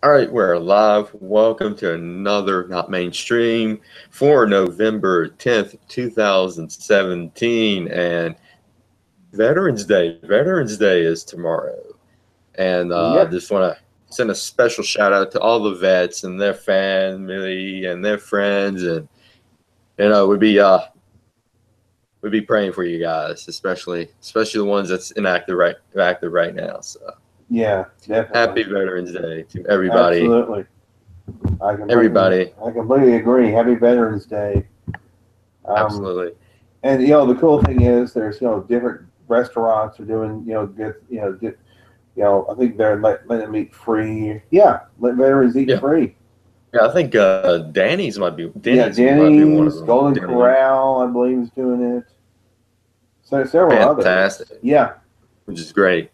All right, we're live. Welcome to another Not Mainstream for November 10th, 2017. And Veterans Day. Veterans Day is tomorrow. And Yep. just want to send a special shout out to all the vets and their family and their friends. And, we'd be praying for you guys, especially the ones that's active right now. So Yeah, happy definitely. Veterans Day to everybody. Absolutely. Everybody. I completely agree. Happy Veterans Day. Um, Absolutely. and the cool thing is there's different restaurants are doing good I think they're letting them eat free. Yeah, let veterans eat Yeah. free. Yeah, I think Danny's Yeah, might be one of Denny's, them. Golden Denny, Corral, I believe, is doing it. So several others. fantastic, Yeah, which is great.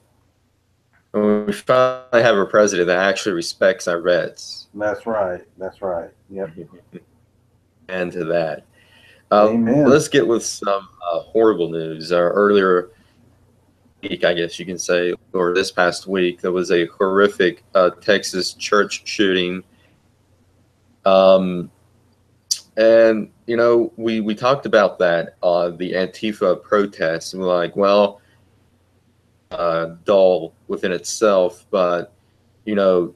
And we finally have a president that actually respects our vets. that's right. That's right. Yep. And to that, Amen. let's get with some horrible news. Earlier week, I guess you can say, or this past week, there was a horrific Texas church shooting. Um, and we talked about that the Antifa protests, and we're like, well, dull within itself, but the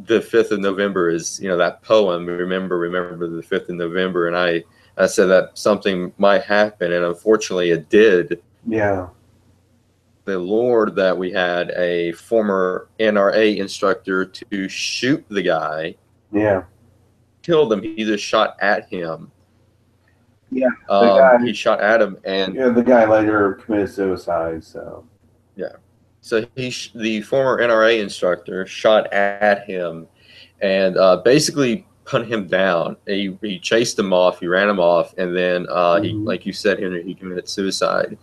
5th of November is that poem, remember the 5th of November, and I said that something might happen, and unfortunately it did. Yeah. The Lord that we had a former NRA instructor to shoot the guy, Yeah. killed him. He just shot at him. Yeah. The guy. He shot at him, and Yeah, the guy later committed suicide. So. yeah. So the former NRA instructor shot at him and basically put him down. He chased him off. He ran him off, and then he, like you said, Henry, he committed suicide.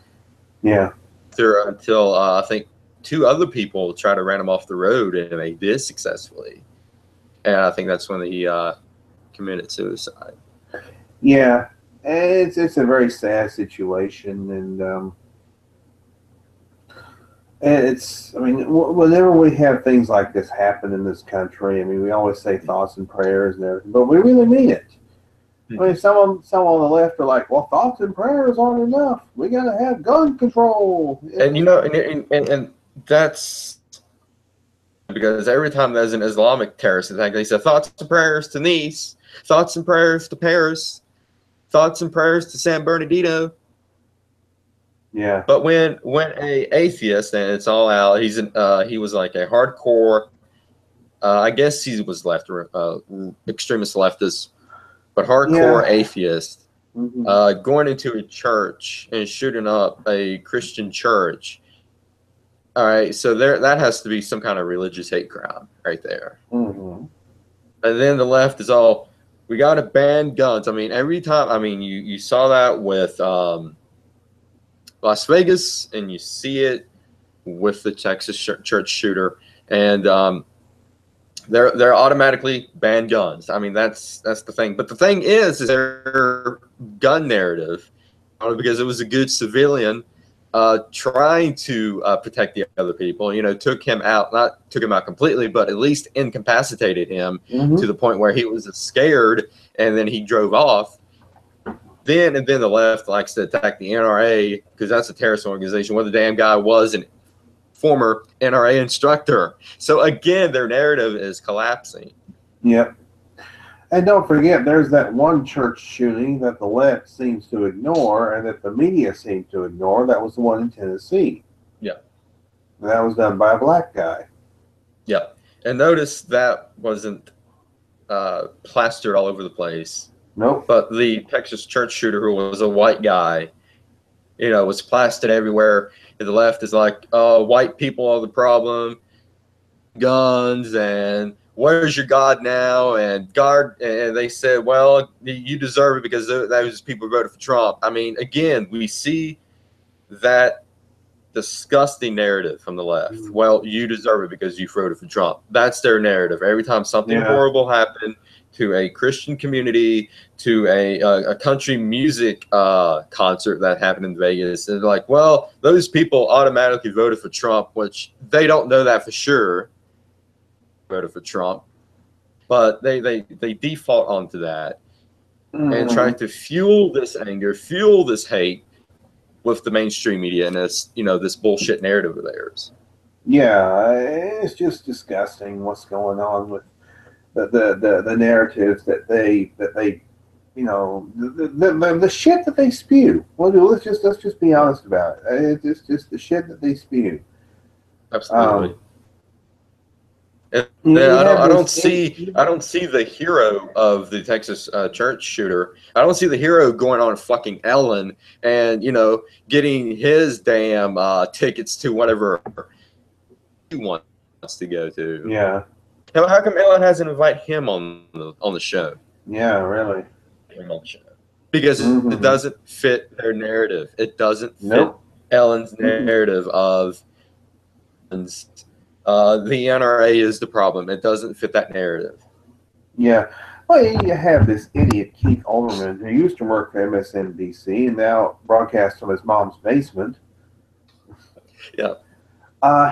Yeah. Until I think two other people tried to ran him off the road, and they did successfully. And I think that's when he committed suicide. Yeah, it's a very sad situation, and it's, I mean, whenever we have things like this happen in this country, I mean, we always say thoughts and prayers and everything, but we really mean it. I mean, some on the left are like, well, thoughts and prayers aren't enough. We got to have gun control. And and that's because every time there's an Islamic terrorist attack, they say thoughts and prayers to Nice, thoughts and prayers to Paris, thoughts and prayers to San Bernardino. Yeah. But when a atheist, and it's all out, he was like a hardcore, I guess he was extremist leftist, but hardcore atheist, going into a church and shooting up a Christian church. All right, so that has to be some kind of religious hate crime right there. Mm-hmm. And then the left is all, we got to ban guns. I mean, every time, I mean, you saw that with Las Vegas, and you see it with the Texas church shooter, and they're automatically ban guns. I mean, that's the thing. But the thing is their gun narrative, because it was a good civilian trying to protect the other people. Took him out, not took him out completely, but at least incapacitated him to the point where he was scared, and then he drove off. Then the left likes to attack the NRA because that's a terrorist organization. Well, the damn guy was a former NRA instructor. So again, their narrative is collapsing. Yep. And don't forget, there's that one church shooting that the left seems to ignore and that the media seemed to ignore. That was the one in Tennessee. Yeah. That was done by a black guy. Yeah. And notice that wasn't plastered all over the place. Nope. But the Texas church shooter, who was a white guy, was plastered everywhere. And the left is like, oh, white people are the problem, guns, and where's your God now? And they said, well, you deserve it because those people voted for Trump. I mean, again, we see that disgusting narrative from the left. Well, you deserve it because you voted for Trump. That's their narrative. Every time something horrible happened to a Christian community, to a country music concert that happened in Vegas, and they're like, well, those people automatically voted for Trump, which they don't know that for sure. Voted for Trump. but they default onto that and try Mhm. to fuel this anger, fuel this hate with the mainstream media and this, you know, this bullshit narrative of theirs. Yeah, it's just disgusting what's going on with the narratives that they you know the shit that they spew. Well, let's just be honest about it. It's just the shit that they spew. Absolutely. And then You have I don't this. see the hero of the Texas church shooter. I don't see the hero going on fucking Ellen and, you know, getting his damn tickets to whatever he wants to go to. Yeah, How come Ellen hasn't invited him on the show? yeah, really. Because it Mm-hmm. doesn't fit their narrative. It doesn't fit Nope. Ellen's Mm-mm. narrative of the NRA is the problem. It doesn't fit that narrative. Yeah. Well, you have this idiot Keith Olbermann who used to work for MSNBC and now broadcasts from his mom's basement. Yeah.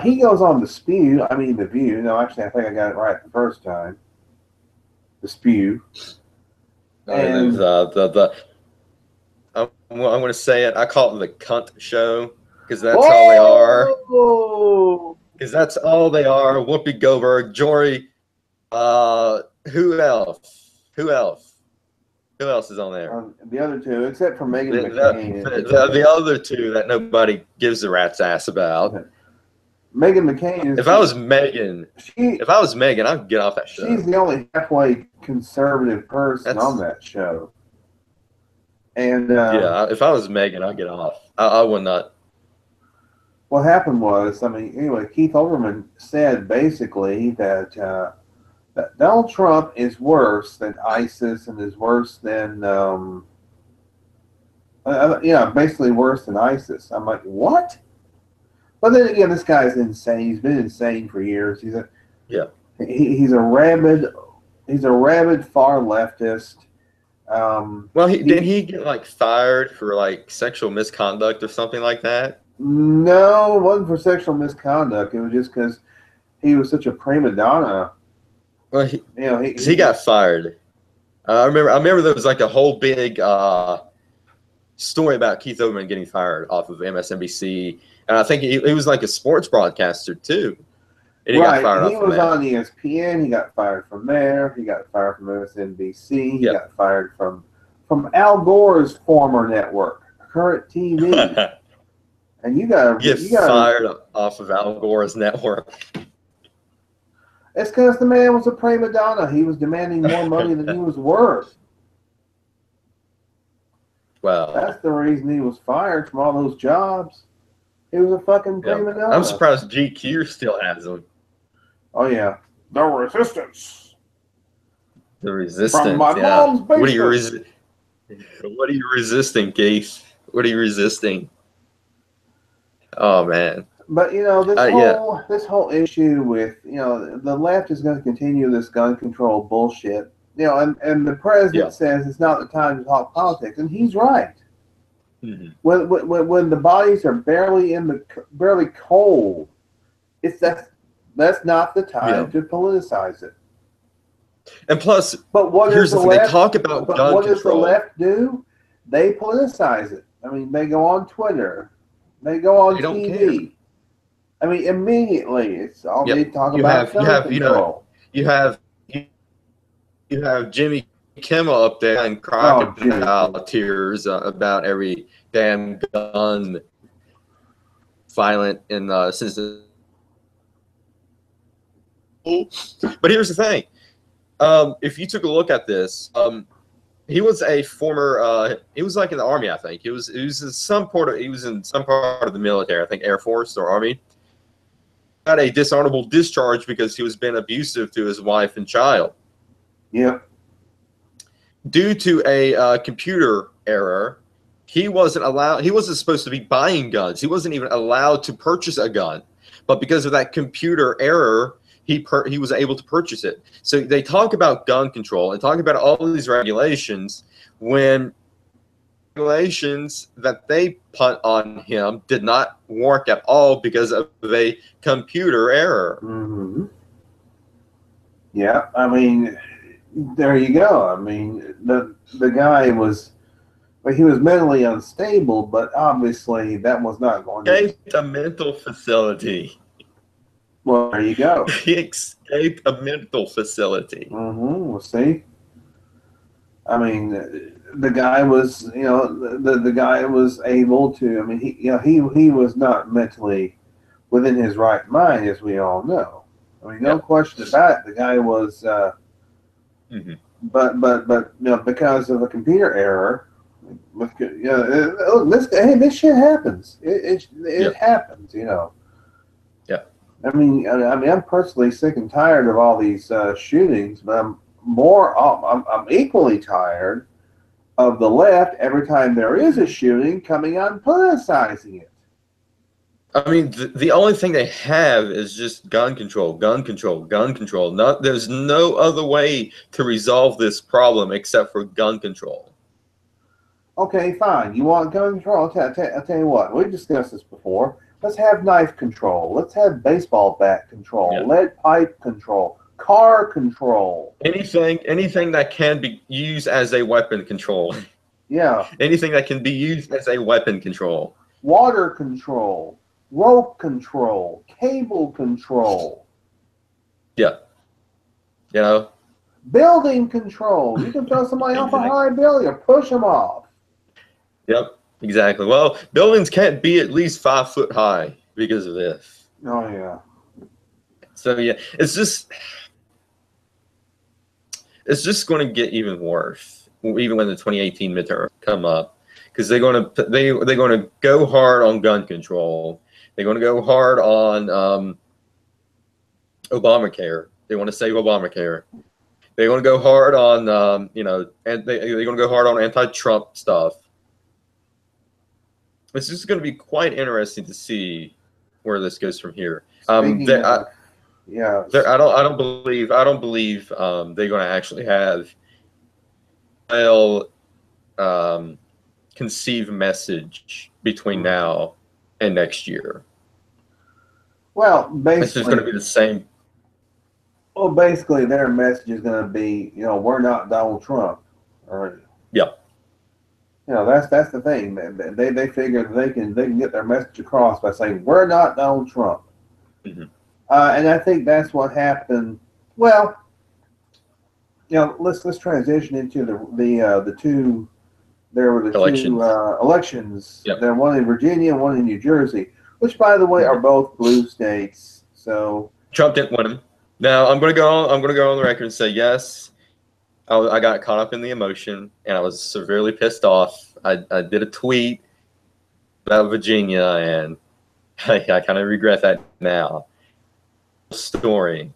He goes on The View. No, actually, I think I got it right the first time. The Spew. And I'm going to say it. I call it the cunt show because that's all they are. Because that's all they are. Whoopi Goldberg, Jory. Who else? Who else? Who else is on there? The other two, except for Megan The, McCain. the other two that nobody gives a rat's ass about. Megan McCain is. If I was Megan, I'd get off that show. She's the only halfway conservative person on that show. And yeah, if I was Megan, I'd get off. I would not. What happened was, anyway, Keith Olbermann said basically that that Donald Trump is worse than ISIS and is worse than basically worse than ISIS. I'm like, what? But then again, this guy's insane. He's been insane for years. He's a rabid far leftist. Well, didn't he get like fired for like sexual misconduct or something like that? No, it wasn't for sexual misconduct. It was just because he was such a prima donna. Well, he got fired. I remember there was like a whole big story about Keith Olbermann getting fired off of MSNBC, and I think he was like a sports broadcaster too. And he got fired he off was of on ESPN. He got fired from there. He got fired from MSNBC. He got fired from Al Gore's former network, Current TV. And you gotta get fired off of Al Gore's network. It's because the man was a prima donna. He was demanding more money than he was worth. Well, that's the reason he was fired from all those jobs. He was a fucking prima donna. I'm surprised GQ still has him. Oh yeah, the resistance. The resistance. From my mom's basement. What are you resisting, Keith? What are you resisting? Oh man. But this whole issue with the left is going to continue this gun control bullshit. And the president says it's not the time to talk politics, and he's right. Mm-hmm. When the bodies are barely cold, that's not the time to politicize it. And plus, but what here's does the thing: they talk about gun control. What does the left do? They politicize it. They go on Twitter. They go on TV. Immediately it's all they talk about. You have Jimmy Kimmel up there and crocodile tears about every damn gun violent in since. But here's the thing: if you took a look at this, he was a former. He was like in the Army, I think. He was in some part of the military, I think, Air Force or Army. Got a dishonorable discharge because he was being abusive to his wife and child. Yep. Due to a computer error, he wasn't supposed to be buying guns. He wasn't even allowed to purchase a gun. But because of that computer error, he was able to purchase it. So they talk about gun control and talk about all of these regulations when regulations that they put on him did not work at all because of a computer error. Mm-hmm. Yeah, I mean, there you go. I mean, the guy was, well, he was mentally unstable, but obviously that was not going to. Escaped a mental facility. Well, there you go. He escaped a mental facility. Well, see, I mean, the guy was, the guy was able to. I mean, he was not mentally within his right mind, as we all know. I mean, no Yeah. question about it. The guy was, Hmm. but because of a computer error, this shit happens. Yeah. It happens. Yeah. I mean, I'm personally sick and tired of all these shootings, but I'm equally tired of the left every time there is a shooting coming out and politicizing it. I mean, the only thing they have is just gun control, gun control, gun control. Not, there's no other way to resolve this problem except for gun control. Okay, fine. You want gun control? I'll tell you what. We've discussed this before. Let's have knife control. Let's have baseball bat control, Yeah. lead pipe control, car control. Anything that can be used as a weapon control. Yeah, Anything that can be used as a weapon control. water control, rope control, cable control, Yeah. You know? building control. You can throw somebody off a Exactly. high building or push them off. Yep. Exactly. Well, buildings can't be at least 5 foot high because of this. Oh yeah. So yeah, it's just going to get even worse, even when the 2018 midterm come up, because they're going to go hard on gun control. They're going to go hard on Obamacare. They want to save Obamacare. They're going to go hard on and they're going to go hard on anti-Trump stuff. It's just going to be quite interesting to see where this goes from here. Speaking of, yeah. I don't believe they're going to actually have well conceived message between now and next year. Well, It's just going to be the same. Well, basically, their message is going to be, we're not Donald Trump, or Yeah. that's the thing. They figure they can get their message across by saying we're not Donald Trump, Mm-hmm. And I think that's what happened. Well, let's transition into the two. There were the Elections. two elections. Yep. There one in Virginia, one in New Jersey, which, by the way, are both blue states. So Trump didn't win them. Now I'm going to go on the record and say yes. I got caught up in the emotion and I was severely pissed off. I did a tweet about Virginia and I kind of regret that now. Story.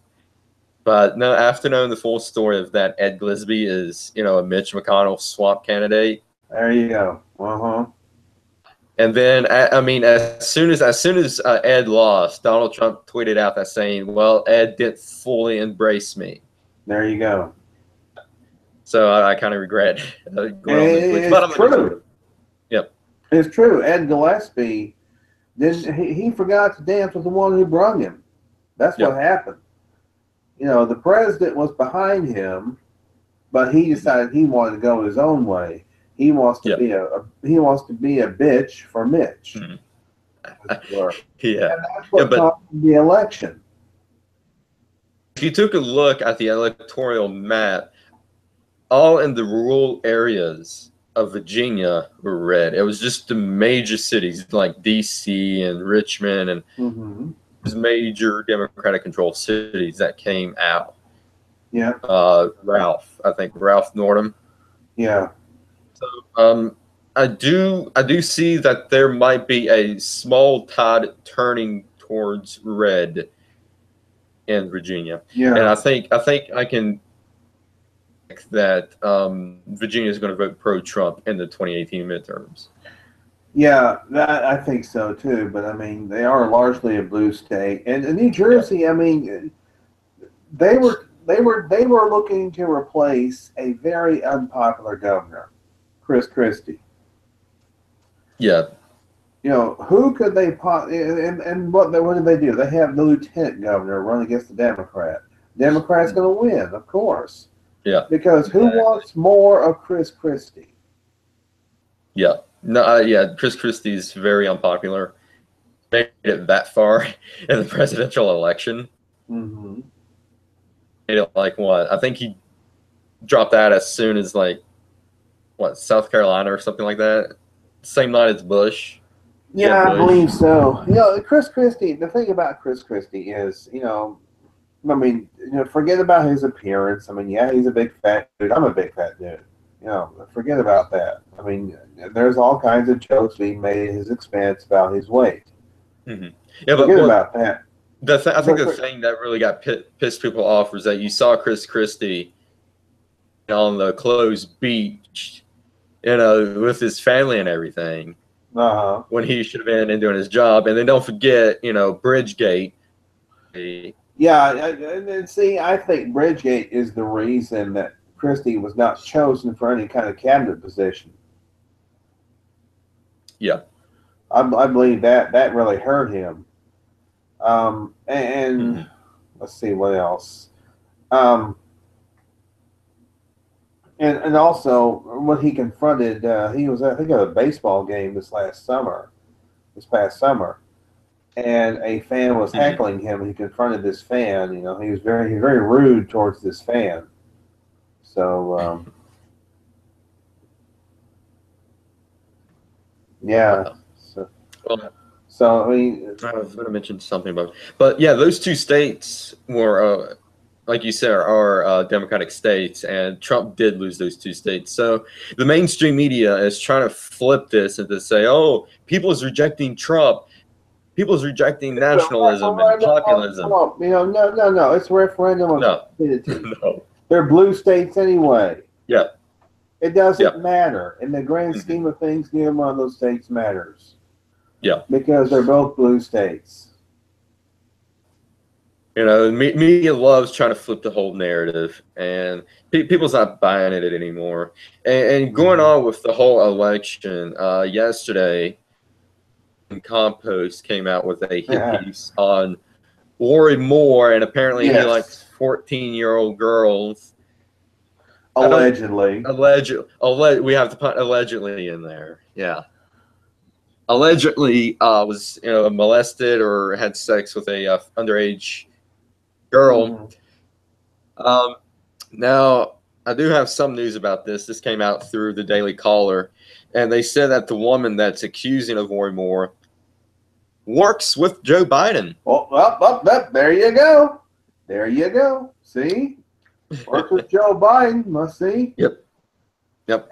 But no, after knowing the full story of that, Ed Glisby is, a Mitch McConnell swamp candidate. there you go. And then, I mean, as soon as Ed lost, Donald Trump tweeted out that saying, "Well, Ed didn't fully embrace me." There you go. So I kind of regret going on this tweet. It's true. Yep. It's true. Ed Gillespie he forgot to dance with the one who brung him. That's what happened. The president was behind him, but he decided he wanted to go his own way. He wants to be a bitch for Mitch. Mm-hmm. Yeah. And that's what caused the election. If you took a look at the electoral map, all in the rural areas of Virginia were red. It was just the major cities like D.C. and Richmond and major Democratic controlled cities that came out. Yeah. Ralph Northam. Yeah. So I do see that there might be a small tide turning towards red in Virginia. Yeah. And I think I can that Virginia is going to vote pro-Trump in the 2018 midterms. Yeah, I think so too. But I mean, they are largely a blue state, and New Jersey. I mean, they were looking to replace a very unpopular governor, Chris Christie. Yeah. Who could they and what did they do? They have the lieutenant governor run against the Democrat. Democrats going to win, of course. Yeah. Because who wants more of Chris Christie? Yeah. No. Yeah. Chris Christie's very unpopular. Made it that far in the presidential election. Mm-hmm. Made it like what? I think he dropped out as soon as like what, South Carolina or something like that. Same night as Bush. Yeah, Bush. I believe so. Chris Christie. The thing about Chris Christie is, I mean, forget about his appearance. I mean, yeah, he's a big fat dude. I'm a big fat dude. Forget about that. I mean, there's all kinds of jokes being made at his expense about his weight. Mm-hmm. Yeah, forget about that. I think the thing that really got pissed people off was that you saw Chris Christie on the closed beach, with his family and everything, when he should have been in doing his job. And then don't forget, Bridgegate. Yeah, and see, I think Bridgegate is the reason that Christie was not chosen for any kind of cabinet position. Yeah. I believe that really hurt him. Let's see what else. And also when he confronted, he was, I think, at a baseball game this past summer, and a fan was heckling him. And he confronted this fan. He was very rude towards this fan. So yeah. So I mean, I was going to mention something about, but yeah, those two states were, like you said, are Democratic states, and Trump did lose those two states. So the mainstream media is trying to flip this and to say, "Oh, people is rejecting Trump. People is rejecting nationalism and populism." No. It's a referendum on stupidity. No. They're blue states anyway. Yeah. It doesn't matter. In the grand scheme of things, neither one of those states matters. Yeah. Because they're both blue states. Media loves trying to flip the whole narrative, and people's not buying it anymore. And going on with the whole election, yesterday, Compost came out with a hit piece on Roy Moore, and apparently he likes 14-year-old girls. Allegedly. We have to put allegedly in there. Yeah. Allegedly was molested or had sex with a underage girl. Now I do have some news about this. This came out through the Daily Caller, and they said that the woman that's accusing of Roy Moore works with Joe Biden. There you go. There you go. See, works with Joe Biden. Must see. Yep.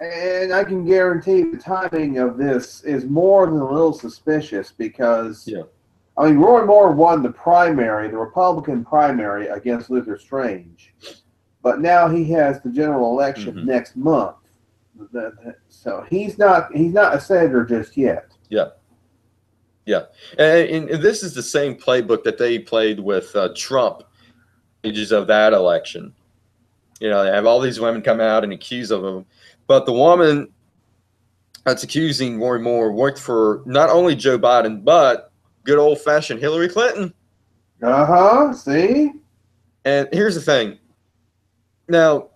And I can guarantee the timing of this is more than a little suspicious because, I mean, Roy Moore won the Republican primary against Luther Strange, but now he has the general election next month. So he's not a senator just yet. Yeah. And this is the same playbook that they played with Trump, stages of that election. They have all these women come out and accuse of him. But the woman that's accusing Roy Moore worked for not only Joe Biden, but good old-fashioned Hillary Clinton. See? And here's the thing. Now,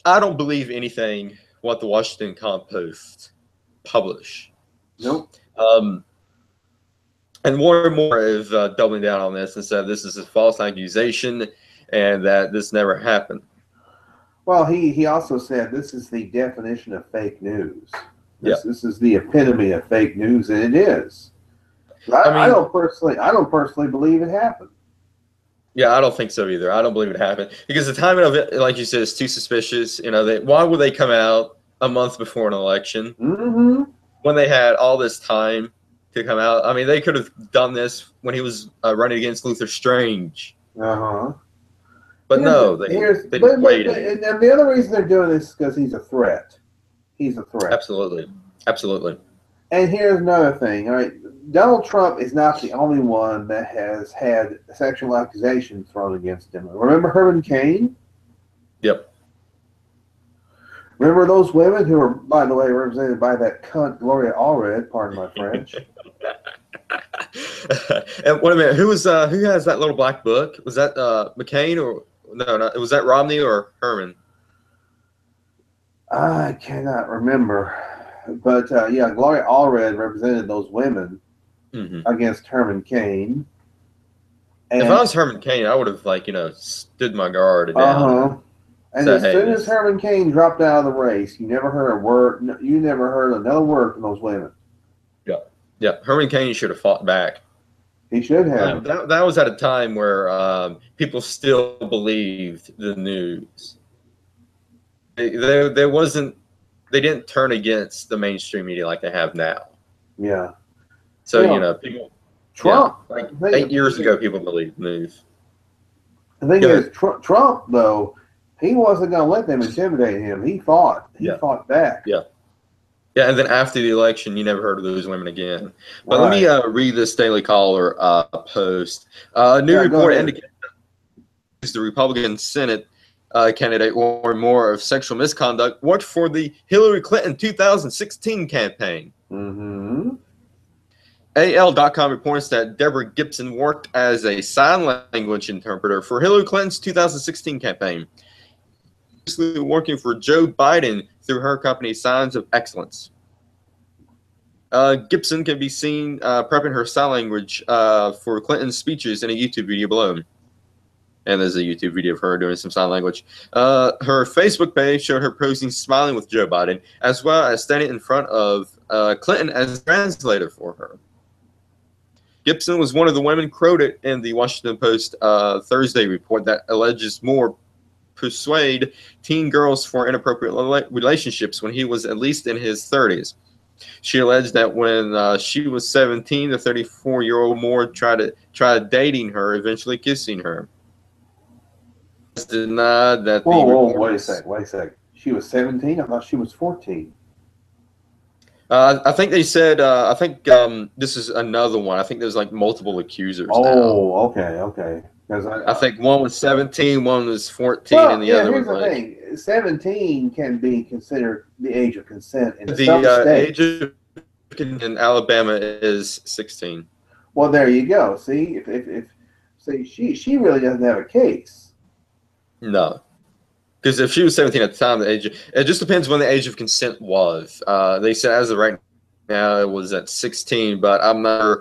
I don't believe anything what the Washington Compost publish. Nope. And Roy Moore is doubling down on this and said this is a false accusation and that this never happened. Well, he also said this is the definition of fake news. This is the epitome of fake news, and it is. I don't personally believe it happened. Yeah, I don't think so either. I don't believe it happened because the timing of it, like you said, is too suspicious. Why would they come out a month before an election when they had all this time to come out? I mean, they could have done this when he was running against Luther Strange. But no, they waited. And the other reason they're doing this is because he's a threat. He's a threat. Absolutely. And here's another thing. All right, Donald Trump is not the only one that has had sexual accusations thrown against him. Remember Herman Cain? Yep. Remember those women who were, by the way, represented by that cunt Gloria Allred? Pardon my French. And wait a minute, who has that little black book? Was that McCain or no, was that Romney or Herman? I cannot remember, but yeah, Gloria Allred represented those women against Herman Cain. And if I was Herman Cain, I would have stood my guard down. And as soon as Herman Cain dropped out of the race, you never heard a word. You never heard another word from those women. Yeah. Herman Cain should have fought back. He should have. That was at a time where people still believed the news. There wasn't. They didn't turn against the mainstream media like they have now. Yeah. So people. Trump. Yeah, 8 years ago, people believed news. The thing is, Trump though, he wasn't going to let them intimidate him. He fought. He fought back. Yeah. Yeah, and then after the election, you never heard of those women again. But let me read this Daily Caller post. A new report indicates that the Republican Senate candidate Warren Moore of sexual misconduct worked for the Hillary Clinton 2016 campaign. AL.com reports that Deborah Gibson worked as a sign language interpreter for Hillary Clinton's 2016 campaign, working for Joe Biden through her company Signs of Excellence. Gibson can be seen prepping her sign language for Clinton's speeches in a YouTube video below. And there's a YouTube video of her doing some sign language. Her Facebook page showed her posing smiling with Joe Biden, as well as standing in front of Clinton as a translator for her. Gibson was one of the women quoted in the Washington Post Thursday report that alleges Moore persuade teen girls for inappropriate relationships when he was at least in his 30s. She alleged that when she was 17, the 34-year-old Moore tried dating her, eventually kissing her. Denied that. Wait a sec. She was 17? I thought she was 14. I think they said. I think this is another one. I think there's multiple accusers. Okay. I think one was 17, one was 14, and the other was here's the thing: 17 can be considered the age of consent in some age states. of in Alabama is 16. Well, there you go. See, she really doesn't have a case. No, because if she was 17 at the time, it just depends when the age of consent was. They said as of right now it was at 16, but I'm not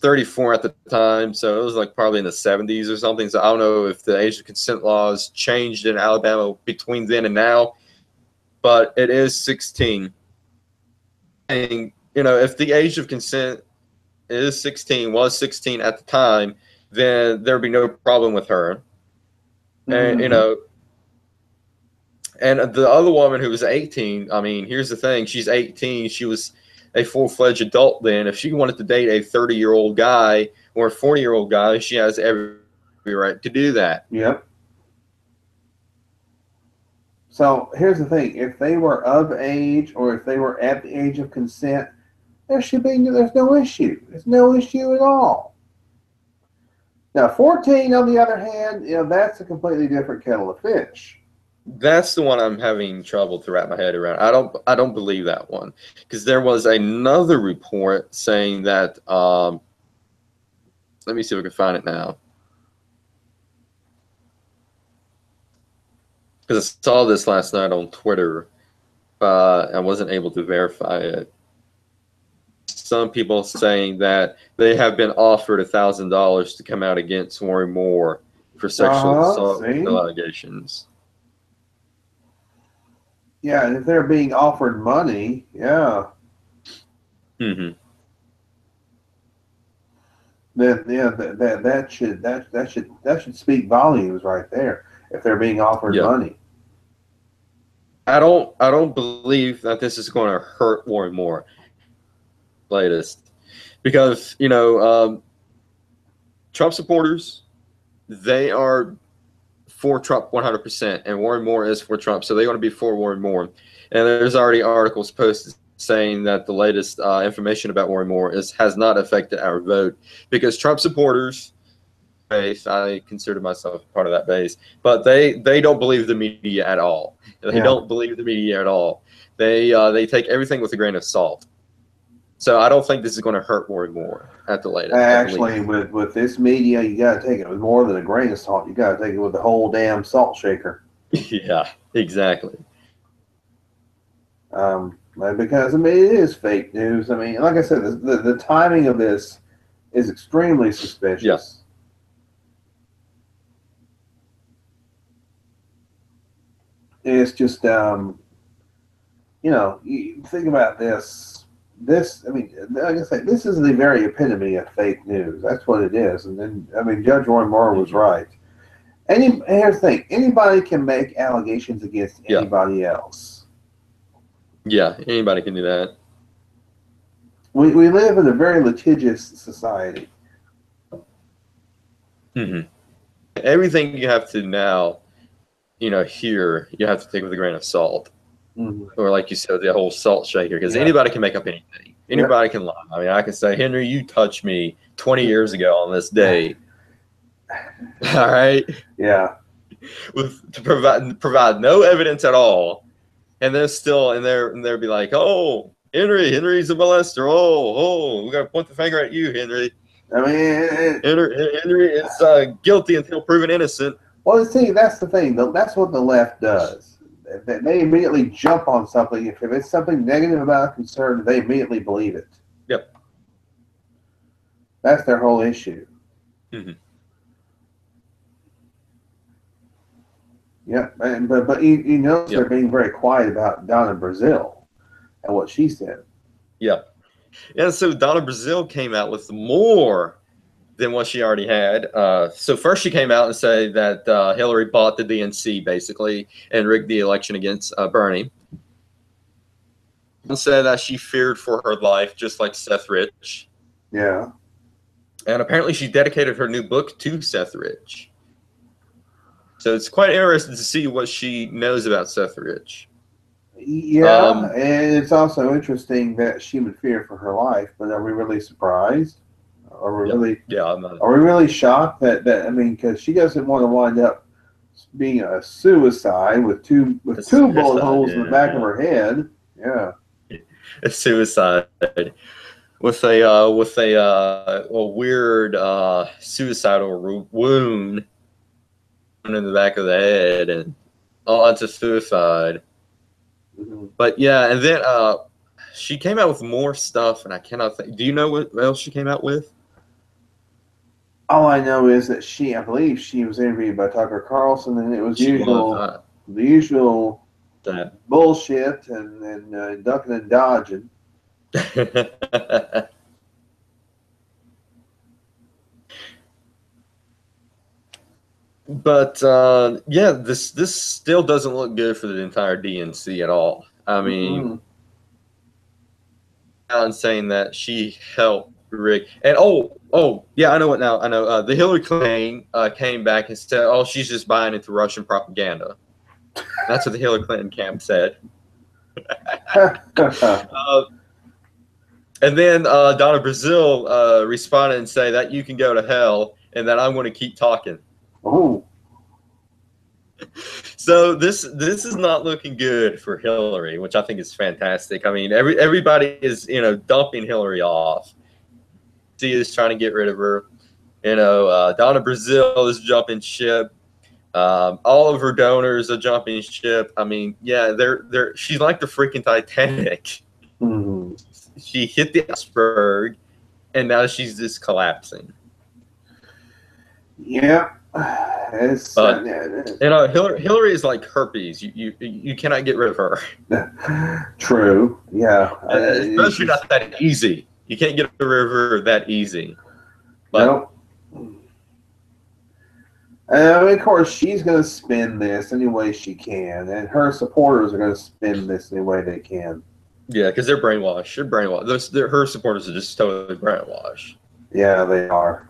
34 at the time, so it was probably in the 70s or something. So I don't know if the age of consent laws changed in Alabama between then and now, but it is 16. And if the age of consent was 16 at the time, then there'd be no problem with her. And and the other woman who was 18, I mean, here's the thing: she's 18. She was a full-fledged adult then. If she wanted to date a 30-year-old guy or a 40-year-old guy, she has every right to do that. Yep. So here's the thing: if they were of age or if they were at the age of consent, there's no issue. There's no issue at all. Now, 14, on the other hand, that's a completely different kettle of fish. That's the one I'm having trouble to wrap my head around. I don't believe that one, because there was another report saying that. Let me see if I can find it now, because I saw this last night on Twitter. I wasn't able to verify it. Some people saying that they have been offered $1,000 to come out against Warren Moore for sexual assault allegations. Yeah, and if they're being offered money, yeah. Then that should speak volumes right there. If they're being offered money. I don't believe that this is going to hurt Warren Moore. Latest, because Trump supporters, they are for Trump 100%, and Warren Moore is for Trump, so they want to be for Warren Moore. And there's already articles posted saying that the latest information about Warren Moore has not affected our vote, because Trump supporters, I consider myself part of that base, but they don't believe the media at all. They don't believe the media at all. They take everything with a grain of salt. So I don't think this is going to hurt Roy Moore at the latest. Actually, with this media, you got to take it with more than a grain of salt. You got to take it with the whole damn salt shaker. Yeah, exactly. Because I mean, it is fake news. I mean, like I said, the timing of this is extremely suspicious. Yeah. It's just, you know, you think about this. This, I mean, like I say, this is the very epitome of fake news. That's what it is. And then, I mean, Judge Roy Moore was right. Here's the thing: anybody can make allegations against anybody else. Yeah, anybody can do that. We live in a very litigious society. Mm-hmm. Everything you have to now, you know, hear, you have to take with a grain of salt. Mm-hmm. Or like you said, the whole salt shaker, because anybody can make up anything. Anybody can lie. I mean, I can say, Henry, you touched me 20 years ago on this day. All right? Yeah. To provide no evidence at all. And they're still, and they'll be like, oh, Henry's a molester. Oh, we got to point the finger at you, Henry. I mean, Henry is guilty until proven innocent. Well, see, that's the thing. That's what the left does. They immediately jump on something. If it's something negative about a concern, they immediately believe it. Yep. That's their whole issue. Mm-hmm. Yeah, but you know they're being very quiet about Donna Brazil and what she said. Yeah. And so Donna Brazil came out with more than what she already had. So first she came out and said that Hillary bought the DNC, basically, and rigged the election against Bernie. And said that she feared for her life, just like Seth Rich. Yeah. And apparently she dedicated her new book to Seth Rich. So it's quite interesting to see what she knows about Seth Rich. Yeah, and it's also interesting that she would fear for her life. But are we really surprised? Are we really? Yeah, I'm not. Are we really shocked that I mean, because she doesn't want to wind up being a suicide with two bullet holes in the back of her head. Yeah, a suicide with a weird suicidal wound in the back of the head, and it's a suicide. Mm-hmm. But yeah, and then she came out with more stuff, and I cannot think. Do you know what else she came out with? All I know is that I believe she was interviewed by Tucker Carlson, and it was the usual bullshit and ducking and dodging. But yeah, this still doesn't look good for the entire DNC at all. I mean, and saying that she helped rig, and yeah, I know what now. I know the Hillary Clinton came back and said, "Oh, she's just buying into Russian propaganda." That's what the Hillary Clinton camp said. And then Donna Brazil responded and say that you can go to hell, and that I'm going to keep talking. Oh. So this is not looking good for Hillary, which I think is fantastic. I mean, everybody is dumping Hillary off. She is trying to get rid of her. Donna Brazil is jumping ship. All of her donors are jumping ship. I mean, yeah, she's like the freaking Titanic. Mm-hmm. She hit the iceberg, and now she's just collapsing. Yeah. Hillary is like herpes. You cannot get rid of her. True. Yeah. Especially not that easy. You can't get rid of her that easy. But, nope. Of course, she's going to spin this any way she can, and her supporters are going to spin this any way they can. Yeah, because they're brainwashed. They're brainwashed. Her supporters are just totally brainwashed. Yeah, they are.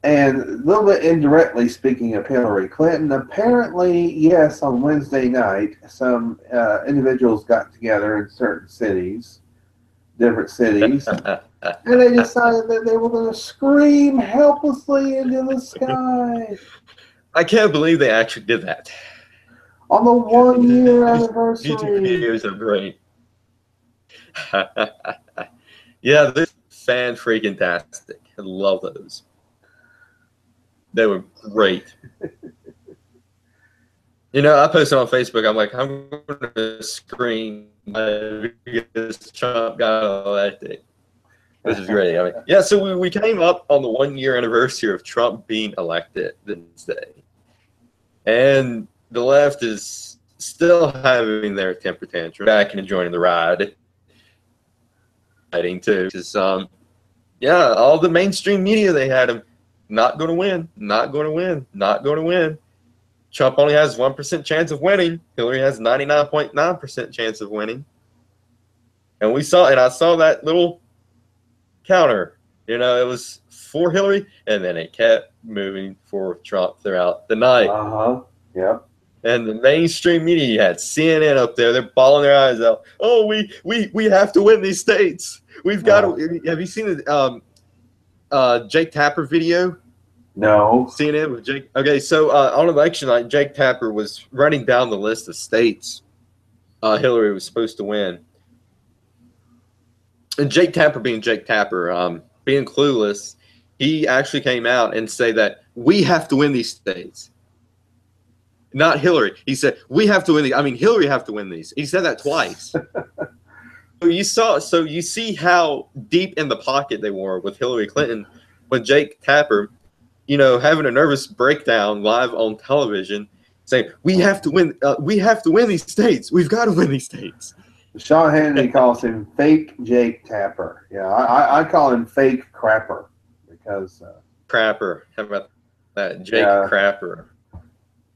And a little bit indirectly, speaking of Hillary Clinton, apparently, yes, on Wednesday night, some individuals got together in certain cities, different cities, and they decided that they were going to scream helplessly into the sky. I can't believe they actually did that. On the 1-year anniversary. YouTube videos are great. Yeah, they're fan freaking tastic. I love those. They were great. You know, I posted on Facebook. I'm like, I'm going to scream because Trump got elected. This is great. I mean, yeah. So we came up on the 1 year anniversary of Trump being elected this day, and the left is still having their temper tantrum, back and enjoying the ride. Fighting too, because yeah, all the mainstream media, they had him not going to win, not going to win, not going to win. Trump only has 1% chance of winning. Hillary has 99.9% chance of winning. And I saw that little counter. You know, it was for Hillary, and then it kept moving for Trump throughout the night. Yep. And the mainstream media, you had CNN up there. They're bawling their eyes out. Oh, we have to win these states. We've got to. Have you seen the Jake Tapper video? No. CNN with Jake. Okay, so on election night, Jake Tapper was running down the list of states Hillary was supposed to win. And Jake Tapper, being Jake Tapper, being clueless, he actually came out and say that we have to win these states. Not Hillary. He said, we have to win these. I mean, Hillary have to win these. He said that twice. So you see how deep in the pocket they were with Hillary Clinton when Jake Tapper, you know, having a nervous breakdown live on television, saying, we have to win these states. We've got to win these states. Sean Hannity calls him fake Jake Tapper. Yeah, I call him fake Crapper because Crapper. How about that? Jake Crapper.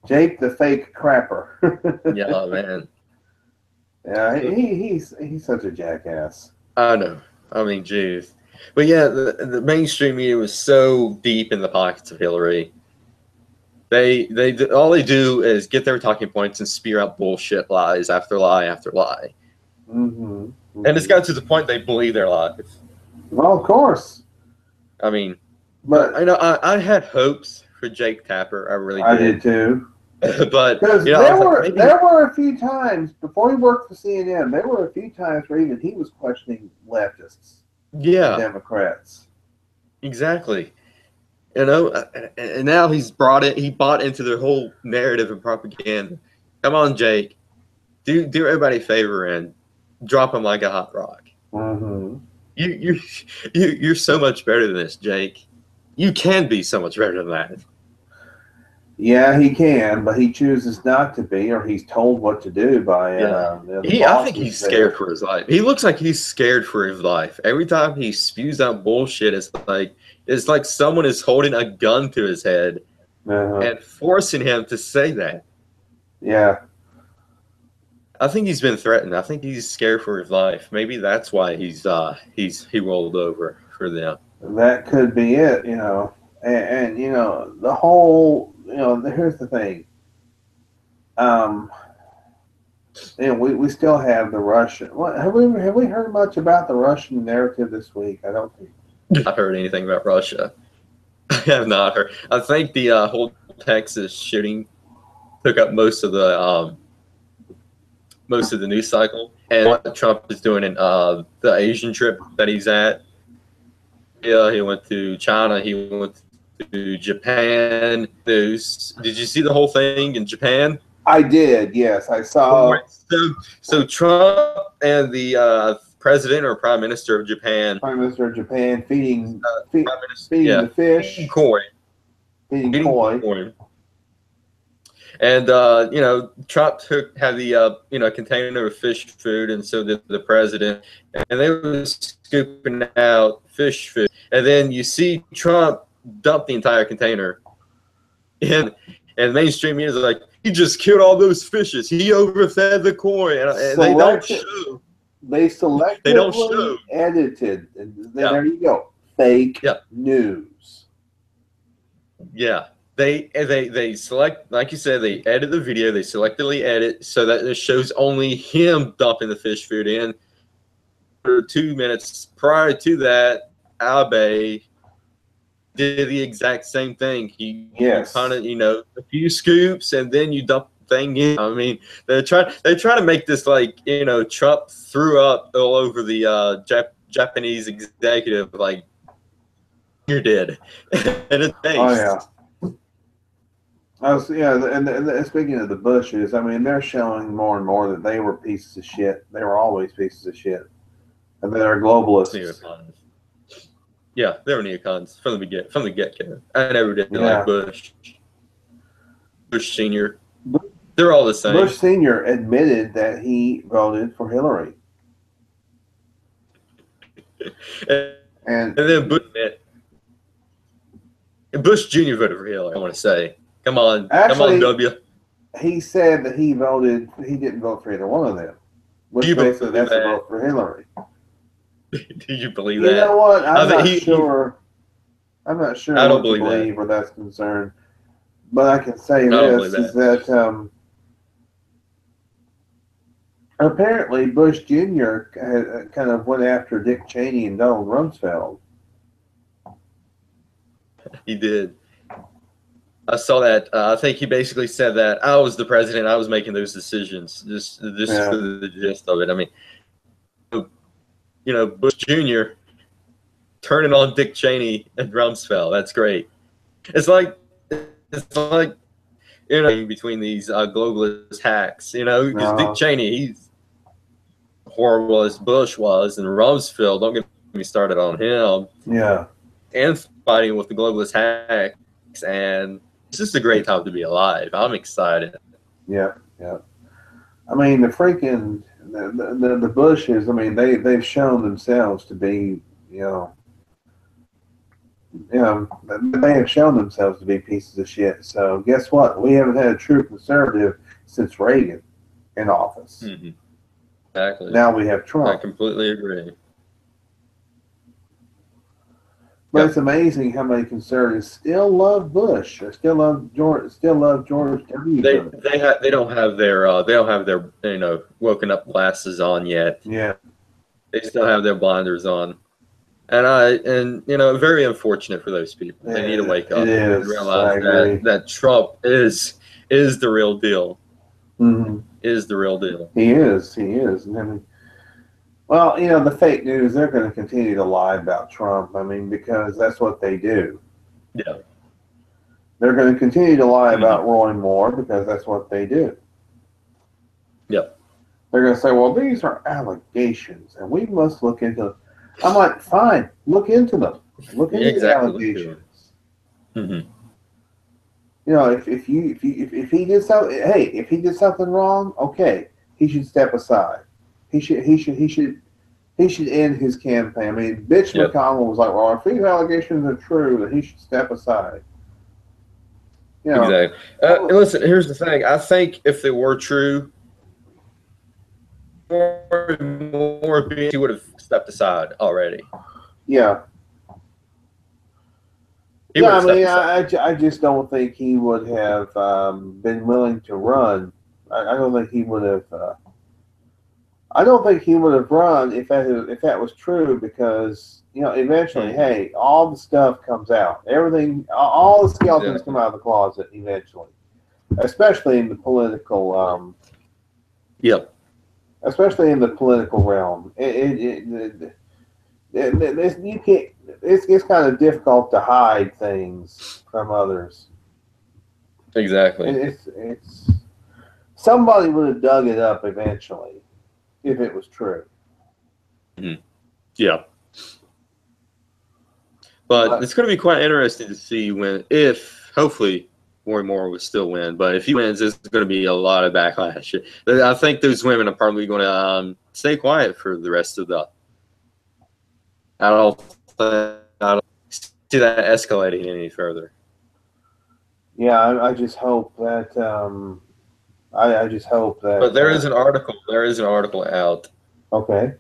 Jake the fake Crapper. Yeah, man. Yeah, he's such a jackass. I know. I mean, geez. But yeah, the mainstream media was so deep in the pockets of Hillary. All they do is get their talking points and spew out bullshit, lies after lie after lie. Mm-hmm. And it's got to the point they believe their lies. Well, of course. I mean, but I know I had hopes for Jake Tapper. I really did. I did too. But because you know, there were a few times before he worked for CNN. There were a few times where even he was questioning leftists, Democrats. Exactly. You know, and now he bought into their whole narrative and propaganda. Come on, Jake, do everybody a favor and drop him like a hot rock. Mm-hmm. You're so much better than this, Jake. You can be so much better than that. Yeah, he can, but he chooses not to be, or he's told what to do by. I think he's scared for his life. He looks like he's scared for his life. Every time he spews out bullshit, it's like someone is holding a gun to his head and forcing him to say that. Yeah. I think he's been threatened. I think he's scared for his life. Maybe that's why he rolled over for them. That could be it, you know. And you know, the whole, you know, here's the thing. You know, we still have the Russian. Have we heard much about the Russian narrative this week? I don't think. Not heard anything about Russia. I have not heard. I think the whole Texas shooting took up most of the news cycle, and what Trump is doing in the Asian trip that he's at. Yeah, he went to China. He went to Japan. Did you see the whole thing in Japan? I did. Yes, I saw. So Trump and the president or prime minister of Japan. Prime Minister of Japan feeding the fish. Feeding koi. And you know, Trump had the container of fish food, and so did the president, and they were scooping out fish food, and then you see Trump dump the entire container, and mainstream media is like, he just killed all those fishes, he overfed the koi, and they don't show. They selectively edited, and there you go, fake news. Yeah. They select, like you said, they edit the video. They selectively edit so that it shows only him dumping the fish food in. For 2 minutes prior to that, Abe did the exact same thing. He kind of, you know, a few scoops, and then you dump thing is, I mean, they're trying to make this like, you know, Trump threw up all over the Japanese executive, like you're dead, and it's Oh based. yeah. And speaking of the Bushes, I mean, they're showing more and more that they were pieces of shit. They were always pieces of shit, and they're globalists. Neocons. Yeah, they were neocons from the get-go. I never did Yeah. like Bush Senior. They're all the same. Bush Senior admitted that he voted for Hillary, and then Bush Jr. voted for Hillary. I want to say, come on, W. He said that he didn't vote for either one of them, which basically that's a vote for Hillary. Do you believe that? You know what? I'm not sure. I'm not sure I don't what to believe where that's concerned. But I can say this is that apparently Bush Jr. kind of went after Dick Cheney and Donald Rumsfeld. He did. I saw that. I think he basically said that I was the president. I was making those decisions. Just for the gist of it. I mean, you know, Bush Jr. turning on Dick Cheney and Rumsfeld. That's great. It's like you know, between these globalist hacks. You know, because Dick Cheney, he's horrible as Bush was, and Rumsfeld. Don't get me started on him. Yeah. And fighting with the globalist hacks, and it's just a great time to be alive. I'm excited. Yeah, yeah. I mean, the freaking the Bushes. I mean, they've shown themselves to be, they have shown themselves to be pieces of shit. So guess what? We haven't had a true conservative since Reagan in office. Mm-hmm. Exactly. Now we have Trump. I completely agree. But it's amazing how many conservatives still love Bush or still love George W. They don't have their you know, woken up glasses on yet. Yeah. They still have their blinders on. And you know, very unfortunate for those people. They need to wake up and realize that Trump is the real deal. Mm-hmm. Is the real deal. He is. And I mean, well, you know, the fake news, they're going to continue to lie about Trump. I mean, because that's what they do. Yeah. They're going to continue to lie about Roy Moore because that's what they do. Yep. They're going to say, well, these are allegations, and we must look into them. I'm like, fine, look into them. Look into the allegations. Mm-hmm. You know, if he did something, hey, if he did something wrong, okay, he should step aside. He should end his campaign. I mean, Mitch McConnell was like, well, if these allegations are true, then he should step aside. You know, exactly. Listen, here's the thing. I think if they were true, more he would have stepped aside already. Yeah. I mean, I just don't think he would have been willing to run. I don't think he would have. I don't think he would have run if that was true, because, you know, eventually, hey, all the stuff comes out. Everything, all the skeletons come out of the closet eventually, especially in the political. Especially in the political realm, you can't. It's kind of difficult to hide things from others. Exactly. It's somebody would have dug it up eventually if it was true. Mm-hmm. Yeah. But it's going to be quite interesting to see if hopefully Roy Moore will still win. But if he wins, there's going to be a lot of backlash. I think those women are probably going to stay quiet for the rest of the. I don't see that escalating any further. Yeah, I just hope that. I just hope that. But there is an article. There is an article out. Okay.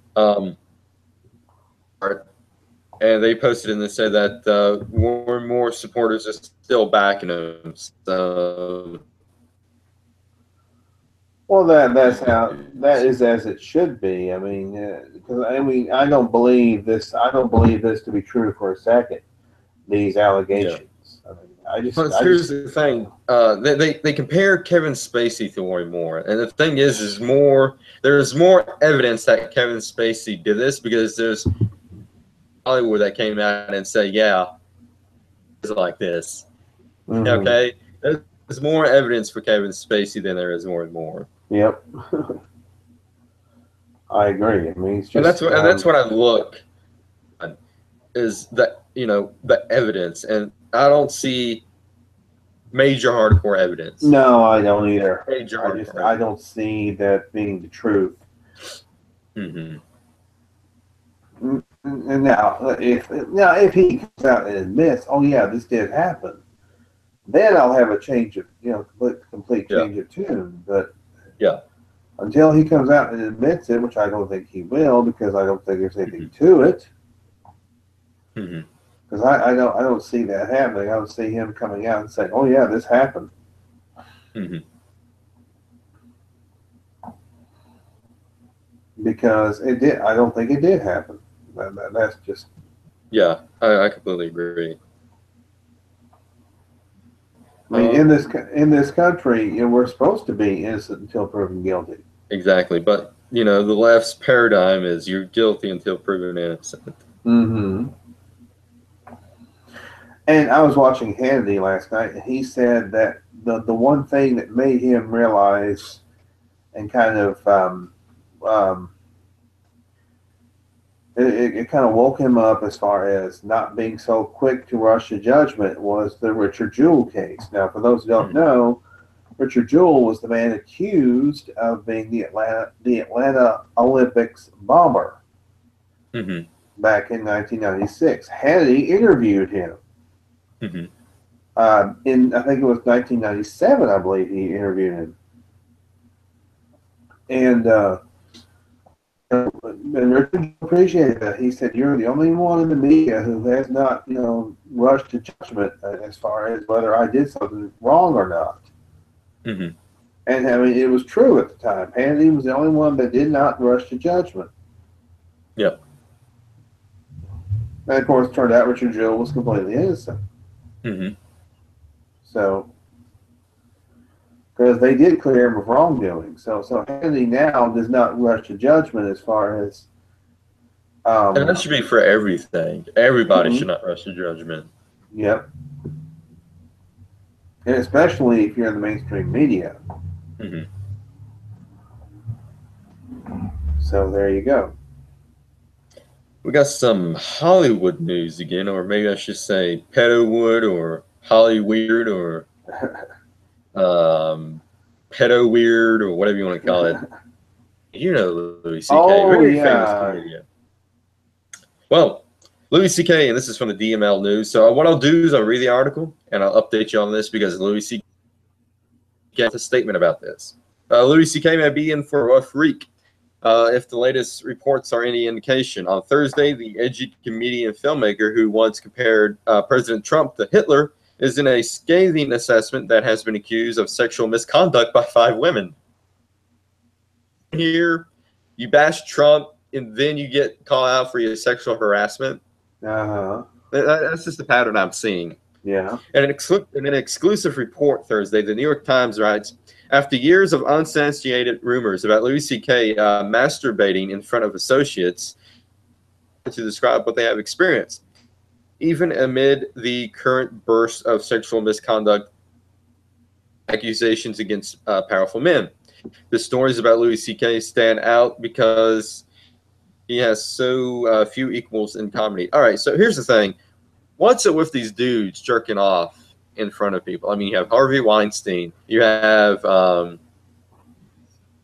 And they posted and they said that more and more supporters are still backing him. So. Well, that is as it should be. I mean, because I don't believe this. I don't believe this to be true for a second. These allegations. Yeah. Here's the thing. They compare Kevin Spacey to Roy Moore, and the thing is there's more evidence that Kevin Spacey did this because there's Hollywood that came out and said, yeah, it's like this. Mm-hmm. Okay, there's more evidence for Kevin Spacey than there is Roy Moore. Yep. I agree. I mean, it's just, and that's what I look at, is that, the evidence, and I don't see major hardcore evidence. No, I don't either. Major hardcore I don't see that being the truth. Mm-hmm. And now, if he comes out and admits, oh yeah, this did happen, then I'll have a change of, complete change of tune. But yeah, until he comes out and admits it, which I don't think he will, because I don't think there's anything to it. Because I don't see that happening. I don't see him coming out and saying, "Oh yeah, this happened." Because it did. I don't think it did happen. That's just. Yeah, I completely agree. I mean, in this country, we're supposed to be innocent until proven guilty. Exactly, but the left's paradigm is you're guilty until proven innocent. Mm-hmm. And I was watching Hannity last night, and he said that the one thing that made him realize and kind of it kind of woke him up as far as not being so quick to rush to judgment was the Richard Jewell case. Now, for those who don't know, Richard Jewell was the man accused of being the Atlanta Olympics bomber back in 1996. Hannity interviewed him. In I think it was 1997, I believe he interviewed him, and Richard appreciated that. He said, "You're the only one in the media who has not, rushed to judgment as far as whether I did something wrong or not." And I mean, it was true at the time. Hannity was the only one that did not rush to judgment. Yep. And of course, it turned out Richard Jewell was completely innocent. So, because they did clear him of wrongdoing, so Hannity now does not rush to judgment as far as. And that should be for everything. Everybody should not rush to judgment. Yep. And especially if you're in the mainstream media. So there you go. We got some Hollywood news again, or maybe I should say Pedowood or Hollyweird or Pedo Weird or whatever you want to call it. You know Louis C.K. Very famous comedian. Well, Louis C.K., and this is from the DML News. So what I'll do is I'll read the article and I'll update you on this because Louis C.K. has a statement about this. Louis C.K. may be in for a rough week. If the latest reports are any indication. On Thursday, the edgy comedian filmmaker who once compared President Trump to Hitler is in a scathing assessment that has been accused of sexual misconduct by 5 women. Here, you bash Trump, and then you get called out for your sexual harassment. That's just the pattern I'm seeing. Yeah. And in an exclusive report Thursday, the New York Times writes, after years of unsubstantiated rumors about Louis C.K. Masturbating in front of associates to describe what they have experienced, even amid the current burst of sexual misconduct accusations against powerful men. The stories about Louis C.K. stand out because he has so few equals in comedy. All right, so here's the thing. What's it with these dudes jerking off in front of people? I mean, you have Harvey Weinstein. You have, and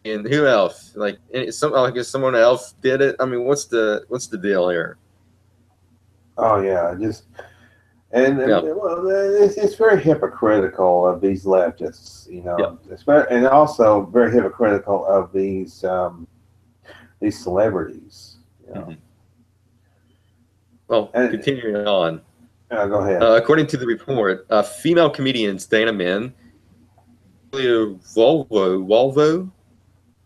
who else? Like, I guess someone else did it. I mean, what's the deal here? Oh yeah, it's very hypocritical of these leftists, and also very hypocritical of these celebrities. Well, continuing on. Go ahead. According to the report, female comedians Dana Min, Volvo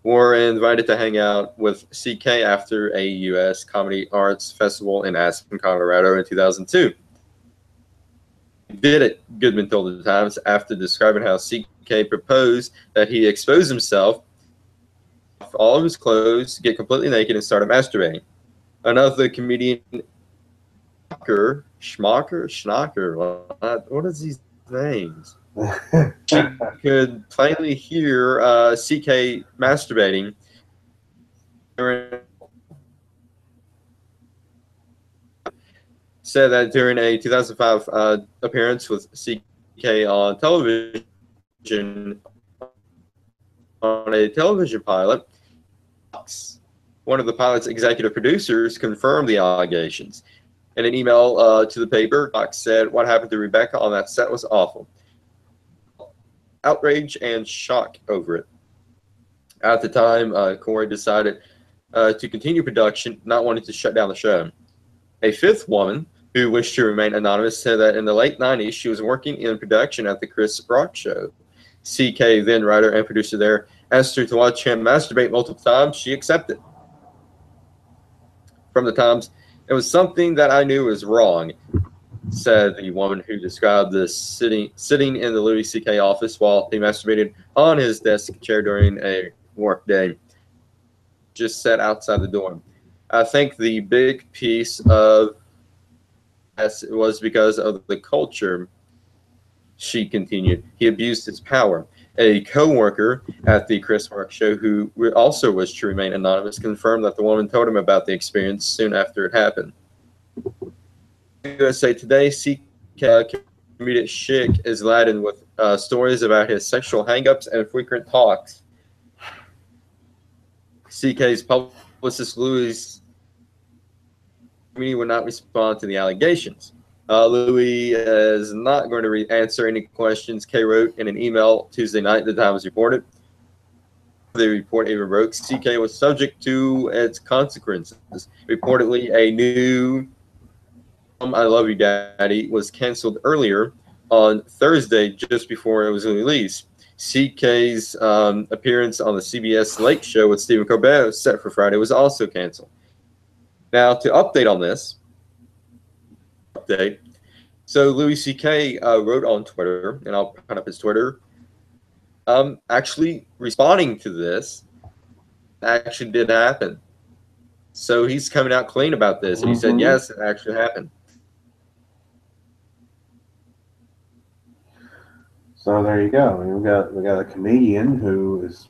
were invited to hang out with CK after a U.S. Comedy Arts Festival in Aspen, Colorado in 2002. did it, Goodman told the Times after describing how CK proposed that he expose himself, all of his clothes, get completely naked, and start masturbating. Another comedian, Schnacker, what is these names? She could plainly hear CK masturbating said that during a 2005 appearance with CK on television, on a television pilot, one of the pilot's executive producers confirmed the allegations. In an email to the paper, Cox said, "What happened to Rebecca on that set was awful. Outrage and shock over it." At the time, Corey decided to continue production, not wanting to shut down the show. A fifth woman, who wished to remain anonymous, said that in the late 90s, she was working in production at the Chris Rock Show. CK, then writer and producer there, asked her to watch him masturbate multiple times. She accepted. From the Times, "It was something that I knew was wrong," said the woman who described this sitting in the Louis C.K. office while he masturbated on his desk chair during a work day. Just sat outside the door. "I think the big piece of this was because of the culture," she continued. "He abused his power." A co-worker at the Chris Rock Show, who also wished to remain anonymous, confirmed that the woman told him about the experience soon after it happened. USA Today, CK comedian Schick is laden with stories about his sexual hang-ups and frequent talks. CK's publicist Louis would not respond to the allegations. Louis is not going to answer any questions, Kay wrote in an email Tuesday night, the Times reported. The report even wrote CK was subject to its consequences. Reportedly, a new "I Love You, Daddy" was canceled earlier on Thursday, just before it was released. CK's appearance on the CBS Late Show with Stephen Colbert, set for Friday, was also canceled. Now, to update on this, so Louis C.K. wrote on Twitter, and I'll put up his Twitter, actually responding to this, actually did happen. So he's coming out clean about this, and he said, yes, it actually happened. So there you go. I mean, we got a comedian who is,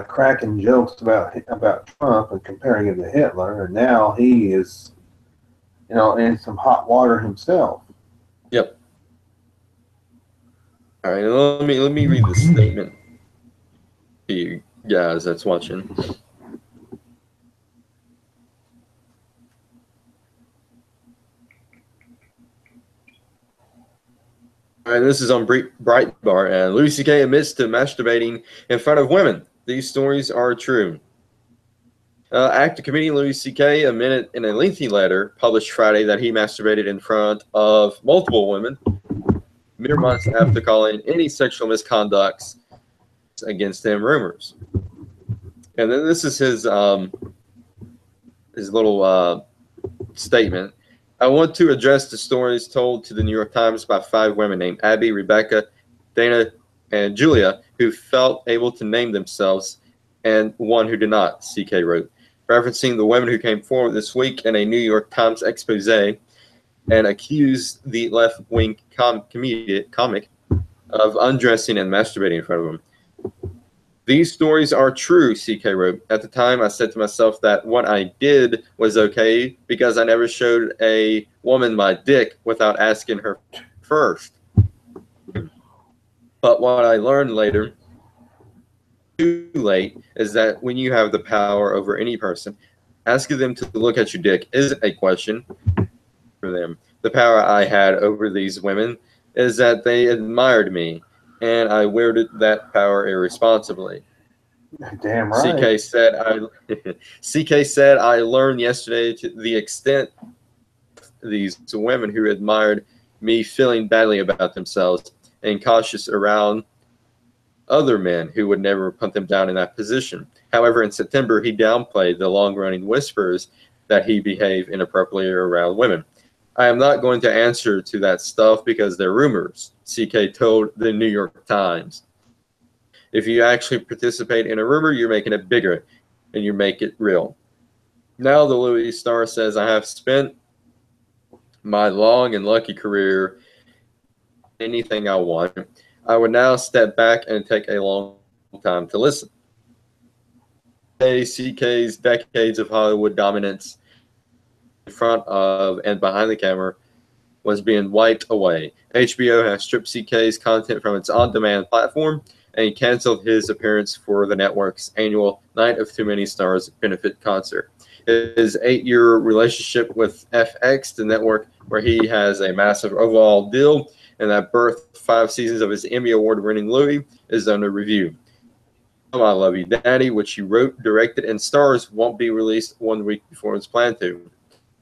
cracking jokes about Trump and comparing him to Hitler, and now he is, in some hot water himself. Yep. All right, let me read the statement to you guys that's watching. All right, this is on Breitbart, and Louis C.K. admits to masturbating in front of women. These stories are true. Actor comedian Louis C.K. admitted in a lengthy letter published Friday that he masturbated in front of multiple women mere months after calling any sexual misconducts against him rumors. And then this is his little statement. "I want to address the stories told to the New York Times by 5 women named Abby, Rebecca, Dana, and Julia, who felt able to name themselves, and one who did not," CK wrote, referencing the women who came forward this week in a New York Times expose and accused the left-wing comic of undressing and masturbating in front of them. "These stories are true," CK wrote. "At the time, I said to myself that what I did was okay because I never showed a woman my dick without asking her first. But what I learned later, too late, is that when you have the power over any person, asking them to look at your dick isn't a question for them. The power I had over these women is that they admired me, and I wielded that power irresponsibly." Damn right. CK said, "I learned yesterday to the extent these women who admired me feeling badly about themselves and cautious around other men who would never put them down in that position." However, in September, he downplayed the long-running whispers that he behaved inappropriately around women. I am not going to answer to that stuff because they're rumors, CK told the New York Times. If you actually participate in a rumor, you're making it bigger and you make it real. Now the Louis star says, I have spent my long and lucky career anything I want. I would now step back and take a long time to listen. CK's decades of Hollywood dominance in front of and behind the camera was being wiped away. HBO has stripped CK's content from its on-demand platform, and he canceled his appearance for the network's annual Night of Too Many Stars benefit concert. His 8-year relationship with FX, the network where he has a massive overall deal and that birthed 5 seasons of his Emmy Award-winning Louis, is under review. I Love You, Daddy, which he wrote, directed, and stars, won't be released 1 week before it's planned to.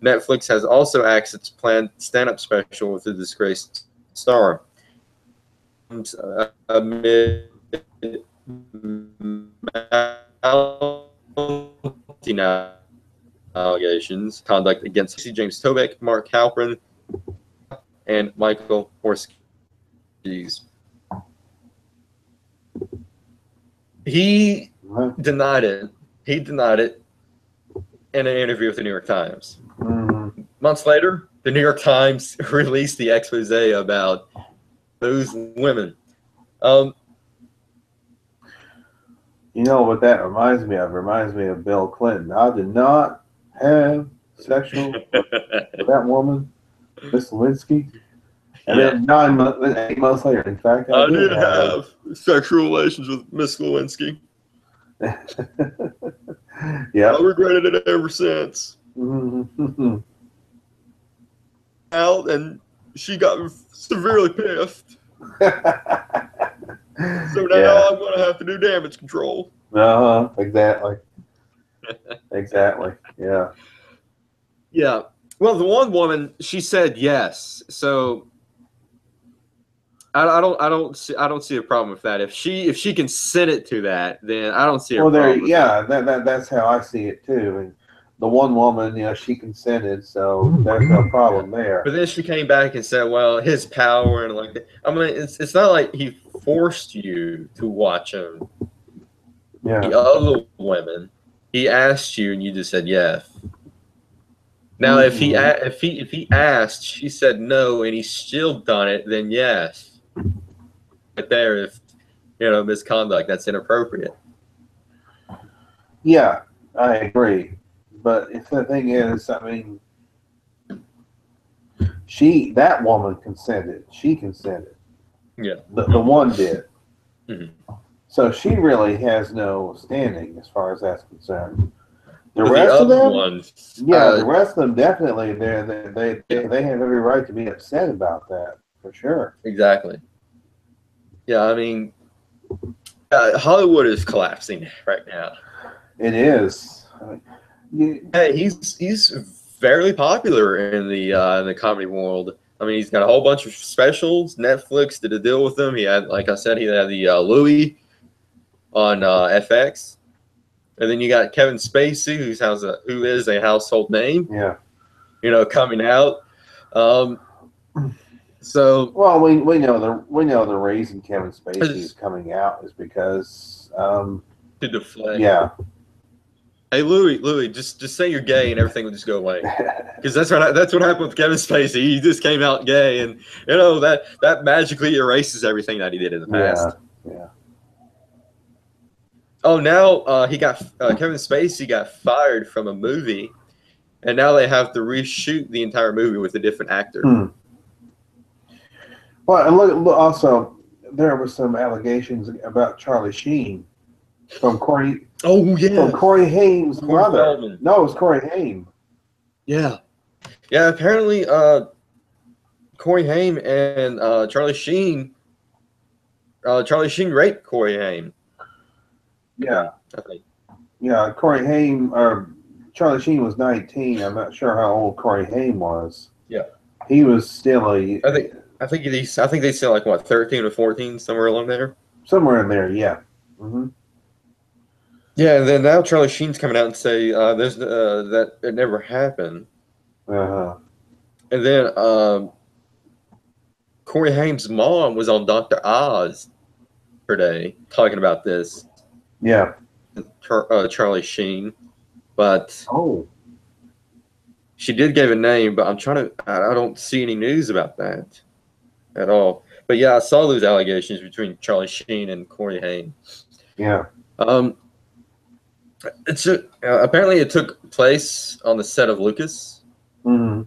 Netflix has also axed its planned stand-up special with the disgraced star. Amid allegations, conduct against James Toback, Mark Halperin, and Michael Horskes. He denied it. He denied it in an interview with the New York Times. Mm-hmm. Months later, the New York Times released the expose about those women. You know what that reminds me of? Reminds me of Bill Clinton. I did not have sexual with that woman, Miss Lewinsky. And then 8 months later, in fact, I did have sexual relations with Miss Lewinsky. Yeah, I regretted it ever since. Mm-hmm. Out, and she got severely pissed. So now I'm going to have to do damage control. Exactly. Exactly. Yeah. Yeah. Well, the one woman, she said yes. So I don't see a problem with that. If she consented to that, then I don't see a problem. That's how I see it too. And the one woman, she consented, so there's no problem there. But then she came back and said, "Well, his power and like that." I mean, it's not like he forced you to watch him. Yeah. The other women, he asked you, and you just said yes. Now, if he asked, she said no, and he's still done it, then yes. Right there, if misconduct, that's inappropriate. Yeah, I agree. But if the thing is, I mean, that woman consented. She consented. Yeah. The one did. Mm-hmm. So she really has no standing as far as that's concerned. The But rest the of them, ones, the rest of them definitely. They have every right to be upset about that for sure. Exactly. Yeah, I mean, Hollywood is collapsing right now. It is. Hey, he's fairly popular in the comedy world. I mean, he's got a whole bunch of specials. Netflix did a deal with him. He had, like I said, he had the Louis on FX, and then you got Kevin Spacey, who is a household name. Yeah. Coming out. So well, we know the reason Kevin Spacey is coming out is because to deflect. Yeah. Hey Louis, just say you're gay and everything will just go away. Because that's what happened with Kevin Spacey. He just came out gay, and that magically erases everything that he did in the past. Yeah. Oh, now Kevin Spacey got fired from a movie, and now they have to reshoot the entire movie with a different actor. Well, and look, also there were some allegations about Charlie Sheen from Corey. Oh yeah, from Corey Haim's brother. Feldman. No, it was Corey Haim. Yeah. Apparently, Corey Haim and Charlie Sheen. Charlie Sheen raped Corey Haim. Yeah. I think. Yeah, Corey Haim or Charlie Sheen was 19. I'm not sure how old Corey Haim was. Yeah. He was still a. I think they said like what 13 or 14, somewhere along there. Somewhere in there, yeah. Mm-hmm. Yeah, and then now Charlie Sheen's coming out and say there's that it never happened. Uh-huh. And then Corey Haim's mom was on Dr. Oz today talking about this. Yeah. Charlie Sheen, but Oh. she did give a name, but I don't see any news about that at all. But yeah, I saw those allegations between Charlie Sheen and Corey Haim. Yeah. Apparently it took place on the set of Lucas. Mm-hmm.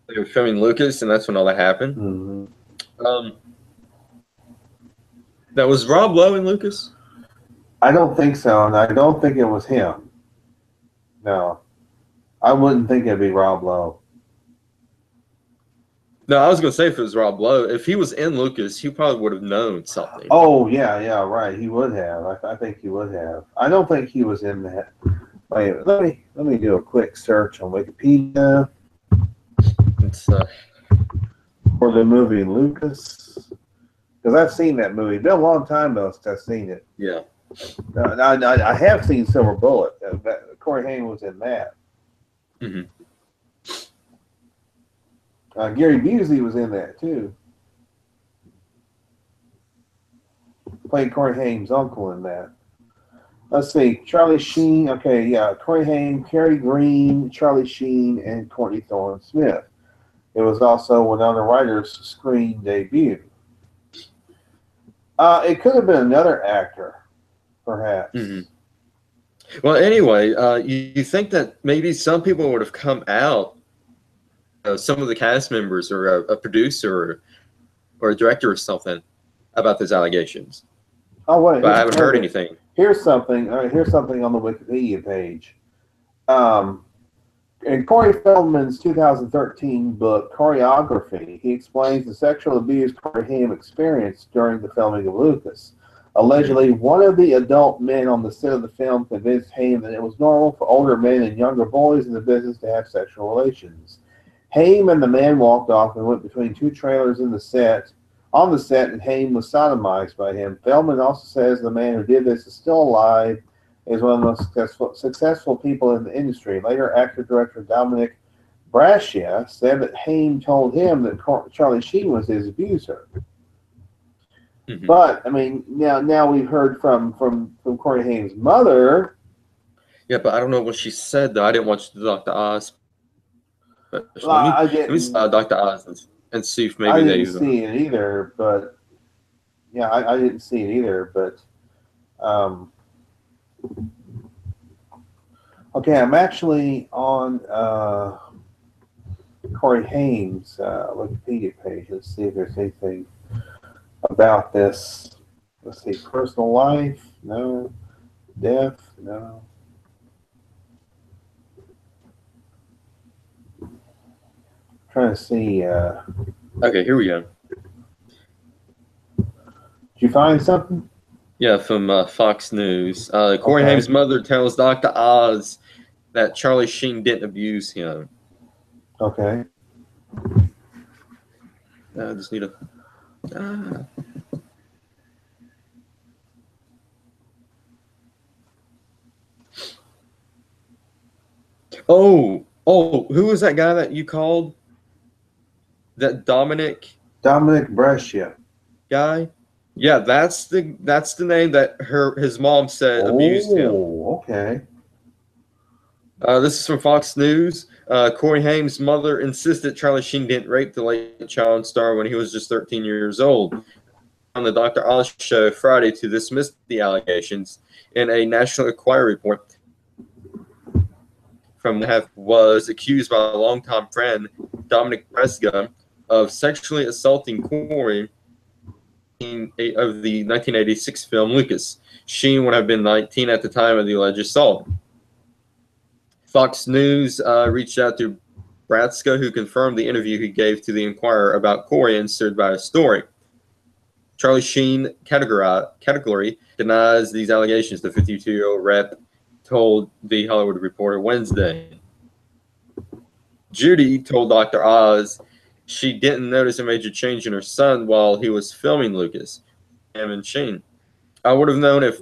They were filming Lucas, and that's when all that happened. Mm-hmm. That was Rob Lowe in Lucas? I don't think so, and I don't think it was him. No. I wouldn't think it'd be Rob Lowe. No, I was going to say if it was Rob Lowe, if he was in Lucas, he probably would have known something. Oh, yeah, right. He would have. I think he would have. I don't think he was in that. Wait, let me do a quick search on Wikipedia for the movie Lucas, because I've seen that movie. It's been a long time though since I've seen it. Yeah. I have seen Silver Bullet. Corey Haim was in that. Mm-hmm. Gary Busey was in that too. Played Corey Haim's uncle in that. Let's see. Charlie Sheen. Okay, yeah. Corey Haim, Cary Green, Charlie Sheen, and Courtney Thorne Smith. It was also Winona Ryder's screen debut. It could have been another actor, perhaps. Mm-hmm. Well, anyway, you think that maybe some people would have come out, some of the cast members or a producer or a director or something about those allegations. Oh, wait. But I haven't heard anything. Here's something. Here's something on the Wikipedia page. In Corey Feldman's 2013 book, Choreography, he explains the sexual abuse Corey Haim experienced during the filming of Lucas. Allegedly, one of the adult men on the set of the film convinced Haim that it was normal for older men and younger boys in the business to have sexual relations. Haim and the man walked off and went between two trailers on the set, and Haim was sodomized by him. Feldman also says the man who did this is still alive, is one of the most successful people in the industry. Later, actor-director Dominic Brascia said that Haim told him that Charlie Sheen was his abuser. Mm-hmm. But I mean, now we've heard from Corey Haim's mother. Yeah, but I don't know what she said though. I didn't watch Dr. Oz. But let me Dr. Oz and see if maybe I didn't see it either. But yeah, I didn't see it either. But okay, I'm actually on Corey Haim's Wikipedia page. Let's see if there's anything about this. Let's see, personal life, no. Death, no. Trying to see. Okay, here we go. Did you find something? Yeah, from Fox News. Corey Haim's mother tells Dr. Oz that Charlie Sheen didn't abuse him. Okay. I just need a... Oh, who was that guy that you called? That Dominic Brascia guy? Yeah, that's the name that his mom said abused him. Oh, okay. This is from Fox News. Corey Haim's mother insisted Charlie Sheen didn't rape the late child star when he was just 13 years old. On the Dr. Oz show Friday to dismiss the allegations in a National Enquirer report from was accused by a longtime friend, Dominic Brascia, of sexually assaulting Corey of the 1986 film Lucas. Sheen would have been 19 at the time of the alleged assault. Fox News reached out to Brascia, who confirmed the interview he gave to the Enquirer about Corey and stood by his story. Charlie Sheen category denies these allegations, the 52-year-old rep told The Hollywood Reporter Wednesday. Judy told Dr. Oz she didn't notice a major change in her son while he was filming Lucas. And Sheen, I would have known if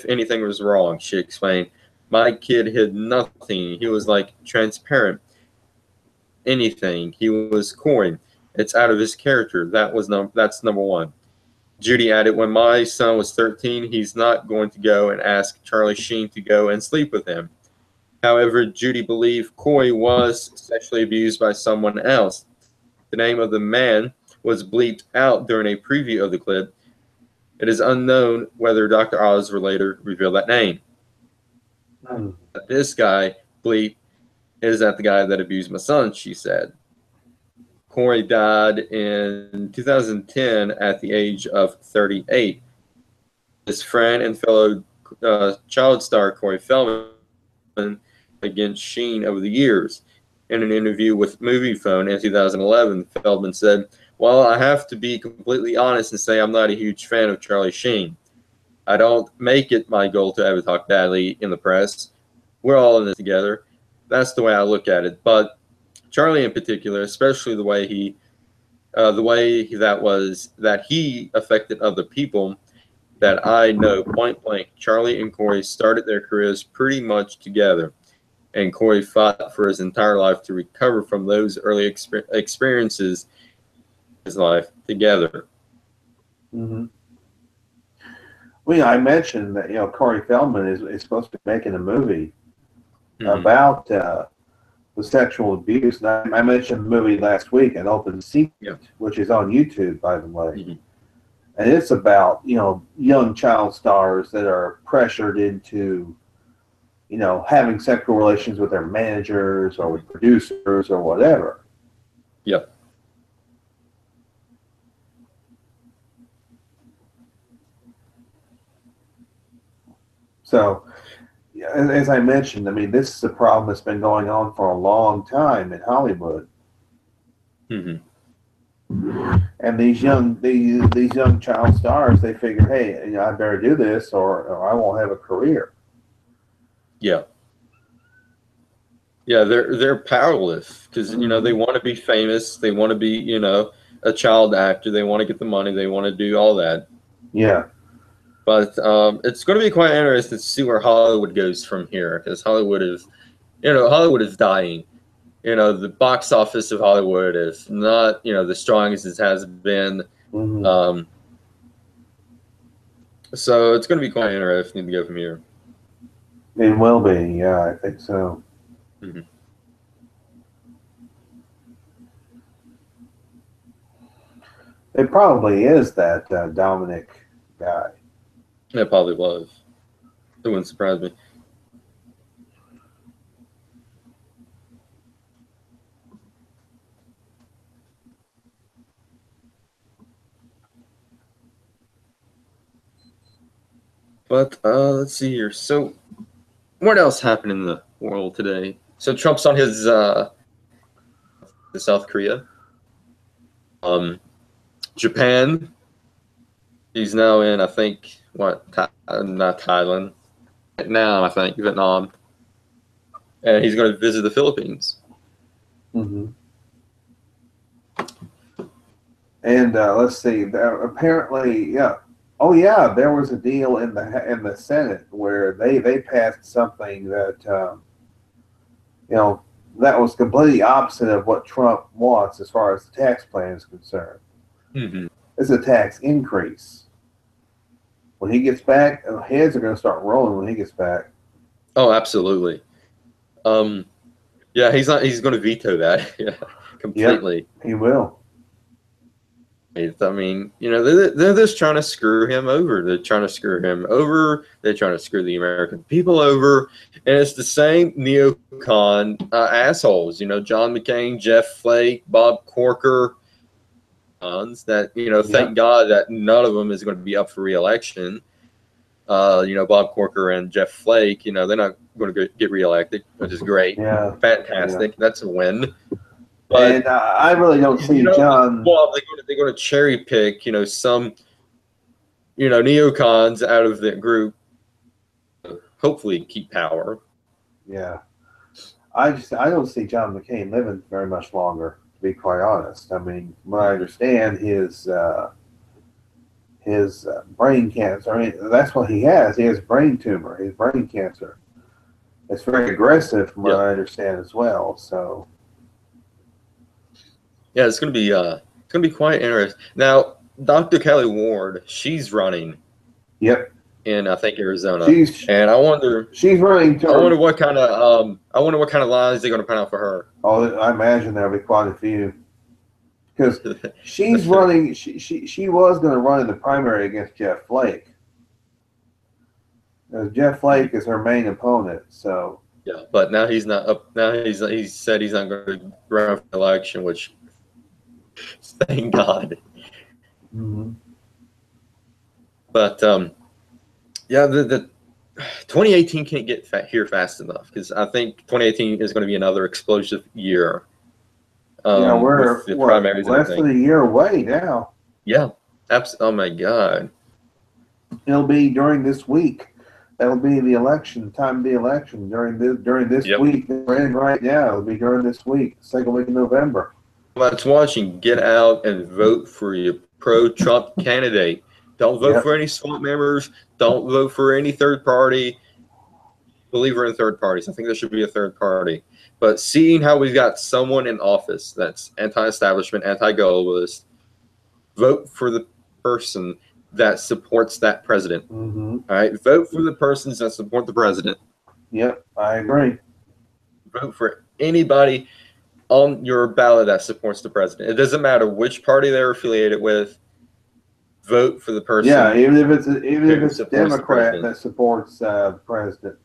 anything was wrong, she explained. My kid hid nothing. He was like transparent. anything. He was coy. It's out of his character. That's number one. Judy added, when my son was 13, he's not going to go and ask Charlie Sheen to go and sleep with him. However, Judy believed Coy was sexually abused by someone else. The name of the man was bleeped out during a preview of the clip. It is unknown whether Dr. Oz will later reveal that name. This guy, bleep, is that the guy that abused my son, she said. Corey died in 2010 at the age of 38. His friend and fellow child star Corey Feldman against Sheen over the years. In an interview with MoviePhone in 2011, Feldman said, well, I have to be completely honest and say I'm not a huge fan of Charlie Sheen. I don't make it my goal to ever talk badly in the press. We're all in this together. That's the way I look at it. But Charlie in particular, especially the way he affected other people that I know point blank. Charlie and Corey started their careers pretty much together, and Corey fought for his entire life to recover from those early experiences in his life together. Mm-hmm. Well, I mentioned that Corey Feldman is supposed to be making a movie about the sexual abuse. And I mentioned the movie last week, An Open Secret, which is on YouTube, by the way. And it's about, young child stars that are pressured into, having sexual relations with their managers or with producers or whatever. Yep. So, as I mentioned, I mean, this is a problem that's been going on for a long time in Hollywood. And these young child stars, they figure, hey, I better do this, or I won't have a career. Yeah. Yeah, they're powerless because they want to be famous, they want to be a child actor, they want to get the money, they want to do all that. Yeah. But it's going to be quite interesting to see where Hollywood goes from here, because Hollywood is dying. The box office of Hollywood is not, the strongest it has been. So it's going to be quite interesting to go from here. It will be, yeah, I think so. It probably is that Dominic guy. It probably was. It wouldn't surprise me. But let's see here. So, what else happened in the world today? So Trump's on his to South Korea. Japan. He's now in, I think, not Thailand. Now I think Vietnam, and he's going to visit the Philippines. And let's see. Apparently, yeah. Oh yeah, there was a deal in the Senate where they passed something that that was completely opposite of what Trump wants as far as the tax plan is concerned. It's a tax increase. When he gets back, heads are going to start rolling when he gets back. Oh, absolutely. Yeah, he's going to veto that. Yeah, completely. Yep, he will. I mean, they're just trying to screw him over. They're trying to screw him over. They're trying to screw the American people over. And it's the same neocon assholes. John McCain, Jeff Flake, Bob Corker. That thank God that none of them is going to be up for re-election. Bob Corker and Jeff Flake. They're not going to get re-elected, which is great. Yeah, fantastic. Yeah. That's a win. But, and I really don't see John. Well, they're going to cherry pick, some, neocons out of the group. Hopefully, keep power. Yeah, I don't see John McCain living very much longer. To be quite honest, I mean, what I understand his brain cancer. I mean, that's what he has. He has a brain tumor. His brain cancer. It's very aggressive, from what I understand as well. So. Yeah, it's gonna be quite interesting. Now, Dr. Kelly Ward, she's running Yep. in I think Arizona, She's and she's running I wonder to. what kind of lines they're gonna print out for her. Oh, I imagine there'll be quite a few because she's running. She was going to run in the primary against Jeff Flake. Jeff Flake is her main opponent. So Yeah, but now he's not up. Now he said he's not going to run for the election, which thank God. mm-hmm. But yeah, the 2018 can't get here fast enough because I think 2018 is going to be another explosive year. Yeah, With we're the what, primaries and less than everything. a year away now. Yeah, absolutely. Oh my God. It'll be during this week. That'll be the election time of the election during this Yep. week that we're in right now. It'll be during this week, second week of November. Let's watching. Get out and vote for your pro-Trump candidate. Don't vote for any swamp members. Don't vote for any third party. Believer in third parties. I think there should be a third party. But seeing how we've got someone in office that's anti-establishment, anti-globalist, vote for the person that supports that president. Mm-hmm. All right, vote for the persons that support the president. Yep, I agree. Vote for anybody on your ballot that supports the president. It doesn't matter which party they're affiliated with. Vote for the person. Yeah, even if it's a Democrat that supports the president.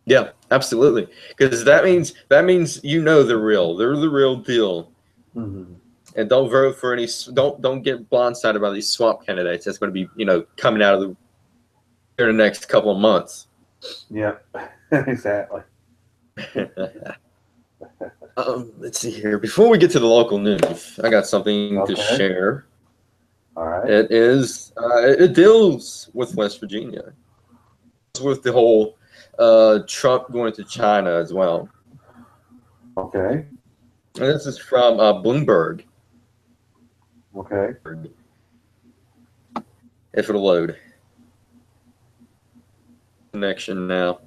Yeah, absolutely. Because that means they're the real deal. Mm-hmm. And don't vote for any. Don't get blindsided by these swamp candidates. That's going to be coming out of in the next couple of months. Yeah, exactly. Let's see here. Before we get to the local news, I got something to share. All right. It is. It deals with West Virginia. It's with the whole Trump going to China as well. Okay. And this is from Bloomberg. Okay. If it'll load. Connection now.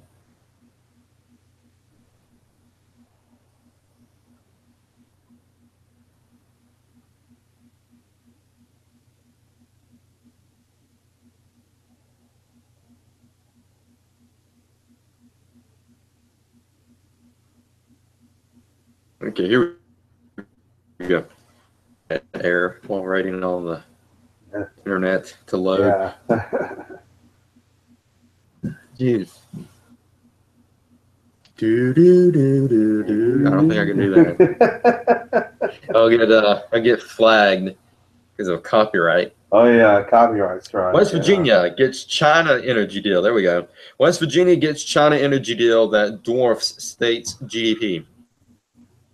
Okay, here we go. Error while writing on the internet to load. Yeah. Jeez. I don't think I can do that. I get flagged because of copyright. Oh yeah, copyright strike. West Virginia gets China energy deal. There we go. West Virginia gets China energy deal that dwarfs state's GDP.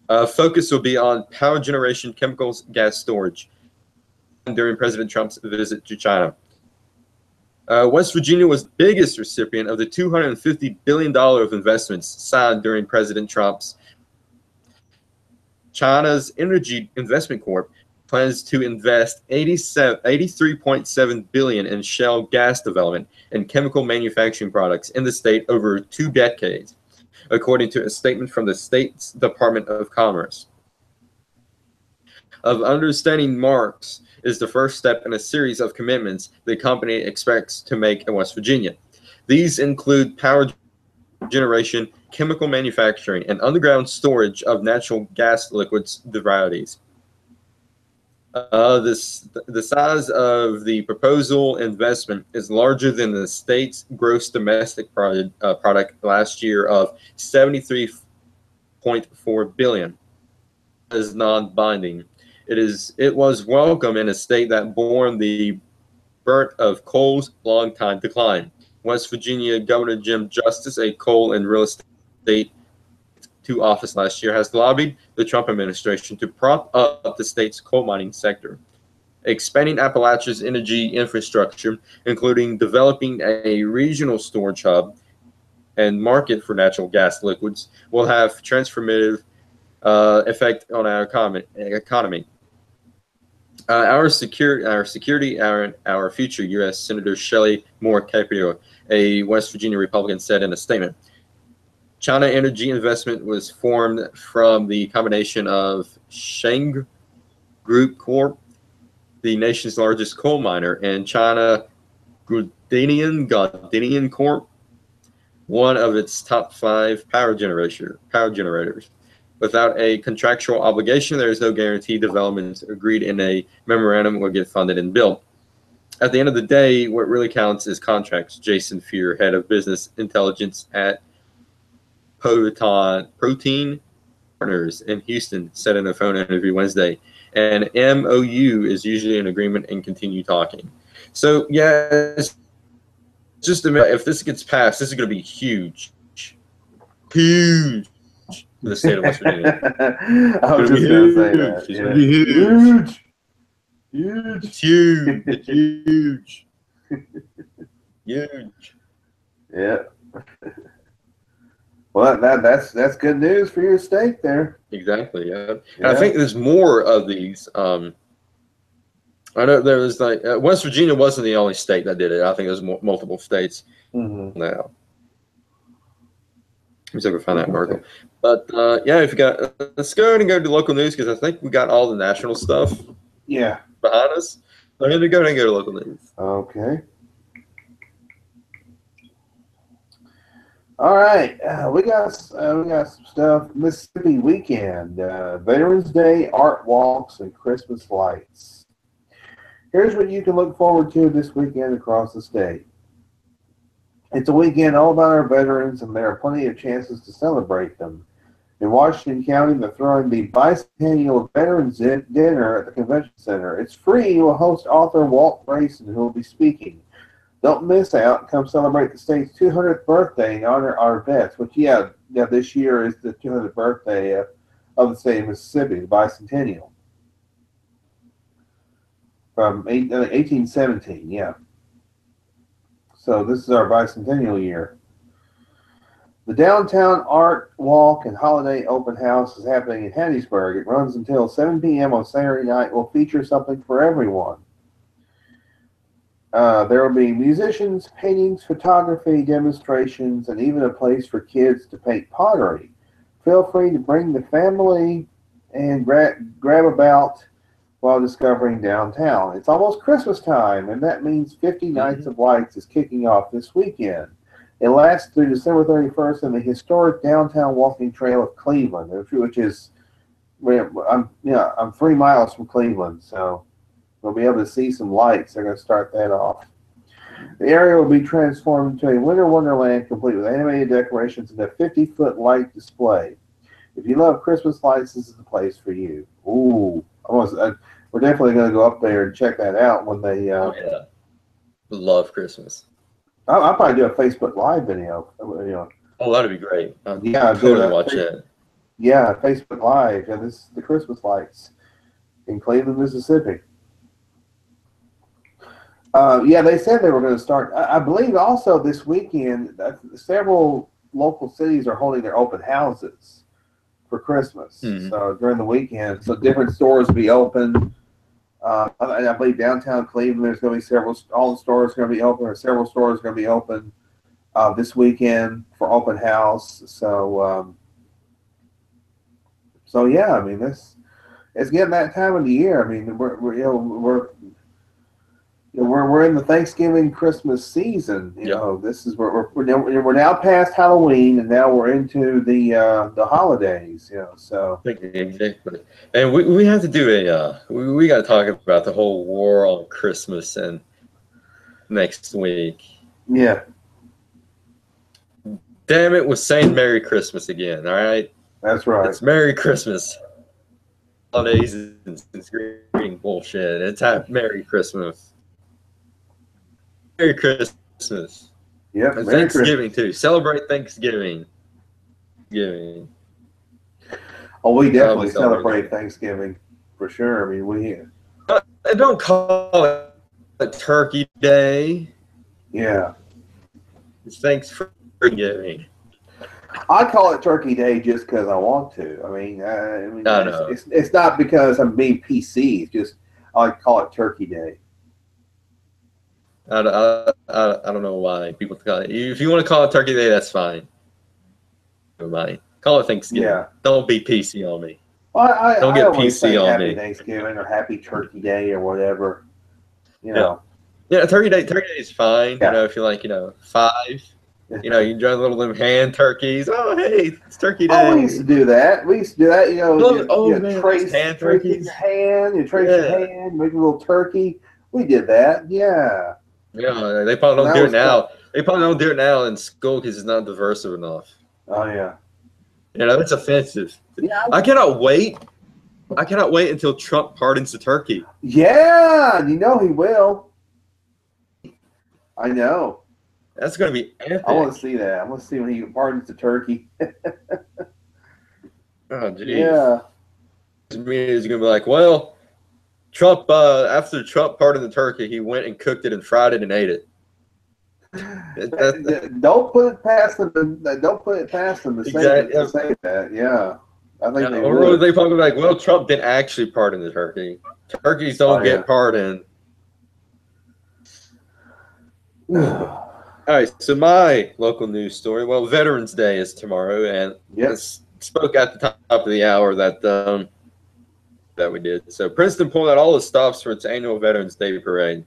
Focus will be on power generation, chemicals, gas storage during President Trump's visit to China. West Virginia was the biggest recipient of the $250 billion of investments signed during President Trump's. China's Energy Investment Corp plans to invest $83.7 billion in shale gas development and chemical manufacturing products in the state over 2 decades, according to a statement from the state's Department of Commerce. Of understanding marks is the first step in a series of commitments the company expects to make in West Virginia. These include power generation, chemical manufacturing, and underground storage of natural gas liquids derivatives. The size of the proposal investment is larger than the state's gross domestic product last year of $73.4 billion. It is non-binding. It was welcome in a state that borne the brunt of coal's long-time decline. West Virginia Governor Jim Justice, a coal and real estate to office last year, has lobbied the Trump administration to prop up the state's coal mining sector. Expanding Appalachia's energy infrastructure, including developing a regional storage hub and market for natural gas liquids, will have transformative effect on our economy. Our future, U.S. Senator Shelley Moore Caprio, a West Virginia Republican, said in a statement. China Energy Investment was formed from the combination of Shangri Group Corp, the nation's largest coal miner, and China Gudenian Corp, one of its top 5 power generators. Without a contractual obligation, there is no guarantee developments agreed in a memorandum will get funded and built. At the end of the day, what really counts is contracts. Jason Fear, head of business intelligence at Protein Partners in Houston, said in a phone interview Wednesday. And MOU is usually an agreement and continue talking. So, yeah, it's just a minute. If this gets passed, this is going to be huge. Huge for the state of West Virginia. I was just going to say that. It's going to be huge. Huge. It's huge. It's huge. Huge. Yeah. Well, that's good news for your state there. Exactly. Yeah. And I think there's more of these. I know there was like West Virginia wasn't the only state that did it. I think there's multiple states now. Let me see if I can find that article. But yeah, if you got, let's go ahead and go to local news because I think we got all the national stuff. Yeah. Behind us. So I'm going to go ahead and go to local news. Okay. All right, we got some stuff. Mississippi weekend, Veterans Day, art walks, and Christmas lights. Here's what you can look forward to this weekend across the state. It's a weekend all about our veterans, and there are plenty of chances to celebrate them. In Washington County, they're throwing the bicentennial Veterans Dinner at the Convention Center. It's free. You'll host author Walt Grayson, who will be speaking. Don't miss out. Come celebrate the state's 200th birthday and honor our vets, which, this year is the 200th birthday of the state of Mississippi, the bicentennial. From 1817, yeah. So this is our bicentennial year. The Downtown Art Walk and Holiday Open House is happening in Hattiesburg. It runs until 7 p.m. on Saturday night. Will feature something for everyone. There will be musicians, paintings, photography, demonstrations, and even a place for kids to paint pottery. Feel free to bring the family and grab about while discovering downtown. It's almost Christmas time, and that means 50 Nights of Lights is kicking off this weekend. It lasts through December 31st in the historic downtown walking trail of Cleveland, which is, I'm 3 miles from Cleveland, so we'll be able to see some lights. They're going to start that off. The area will be transformed into a winter wonderland complete with animated decorations and a 50-foot light display. If you love Christmas lights, this is the place for you. Ooh, we're definitely going to go up there and check that out when they. Love Christmas. I'll probably do a Facebook Live video. Oh, that'd be great. I'd totally watch that. Yeah, Facebook Live. Yeah, this is the Christmas lights in Cleveland, Mississippi. They said they were going to start. I believe also this weekend, several local cities are holding their open houses for Christmas. So during the weekend, so different stores will be open. And I believe downtown Cleveland, there's going to be all the stores are going to be open, or several stores are going to be open this weekend for open house. So yeah, I mean, it's getting that time of the year. I mean, we're in the Thanksgiving Christmas season. This is we're now past Halloween, and now we're into the holidays. So exactly. And we have to do we got to talk about the whole war on Christmas and next week. Yeah. Damn it, was saying Merry Christmas again. All right. That's right. It's Merry Christmas. Holidays and greeting bullshit. It's Merry Christmas. Merry Christmas. Yep. And Thanksgiving too. Celebrate Thanksgiving. Oh, we definitely celebrate Thanksgiving for sure. I mean, don't call it Turkey Day. Yeah. It's Thanksgiving. I call it Turkey Day just because I want to. I mean, it's not because I'm being PC. It's just I like to call it Turkey Day. I don't know why people call it. If you want to call it Turkey Day, that's fine. Never mind. Call it Thanksgiving. Yeah. Don't be PC on me. Well, Don't I get always say PC on Happy me. Thanksgiving or Happy Turkey Day or whatever. You Yeah. know. Yeah, Turkey Day is fine. Yeah. If you're like, 5, you drive little them hand turkeys. Oh, hey, it's Turkey Oh, we Day. used to do that. We used to do that. Oh, You man, those trace hand it in turkeys. your hand. You trace your Yeah. hand, make a little turkey. We did that. Yeah. Yeah, they probably And don't that do it was fun. now. They probably don't do it now in school because it's not diverse enough. Oh yeah. It's offensive. Yeah. I cannot wait. I cannot wait until Trump pardons the turkey. Yeah. You know he will. I know. That's going to be I want epic. to see that. I want to see when he pardons the turkey. Oh, geez. Yeah. He's going to be like, well, Trump, after Trump pardoned the turkey, he went and cooked it and fried it and ate it. Don't put it past them. Don't put it past them to Exactly. say that. Yeah. I think they Or would. they probably be like, well, Trump didn't actually pardon the turkey. Turkeys don't get pardoned. All right, so my local news story. Well, Veterans Day is tomorrow, and I spoke at the top of the hour that we did. So Princeton pulled out all the stops for its annual Veterans Day parade.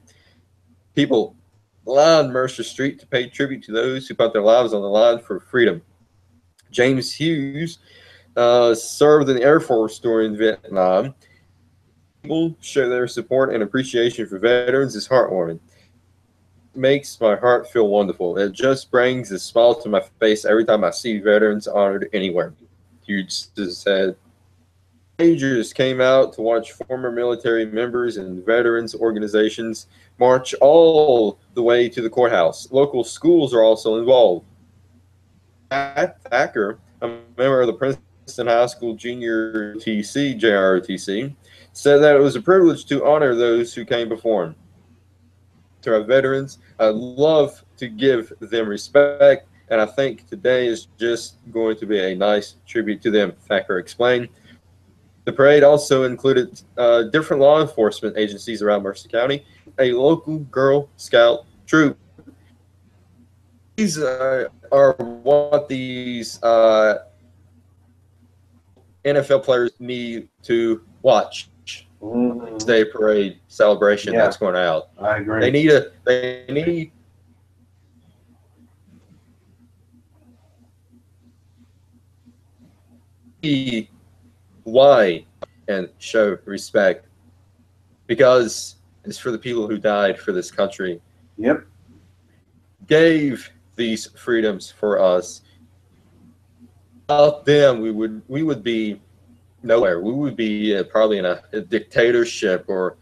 People lined Mercer Street to pay tribute to those who put their lives on the line for freedom. James Hughes served in the Air Force during Vietnam. People show their support and appreciation for veterans is heartwarming. Makes my heart feel wonderful. It just brings a smile to my face every time I see veterans honored anywhere. Hughes said. Majors came out to watch former military members and veterans organizations march all the way to the courthouse. Local schools are also involved. Pat Thacker, a member of the Princeton High School Junior TC, JROTC, said that it was a privilege to honor those who came before him. To our veterans, I'd love to give them respect, and I think today is just going to be a nice tribute to them, Thacker explained. The parade also included different law enforcement agencies around Mercer County, a local Girl Scout troop. These are what these NFL players need to watch. Day parade celebration that's going out. I agree. They need why and show respect because it's for the people who died for this country. Yep. Gave these freedoms for us. Without them, we would be nowhere. We would be probably in a dictatorship, or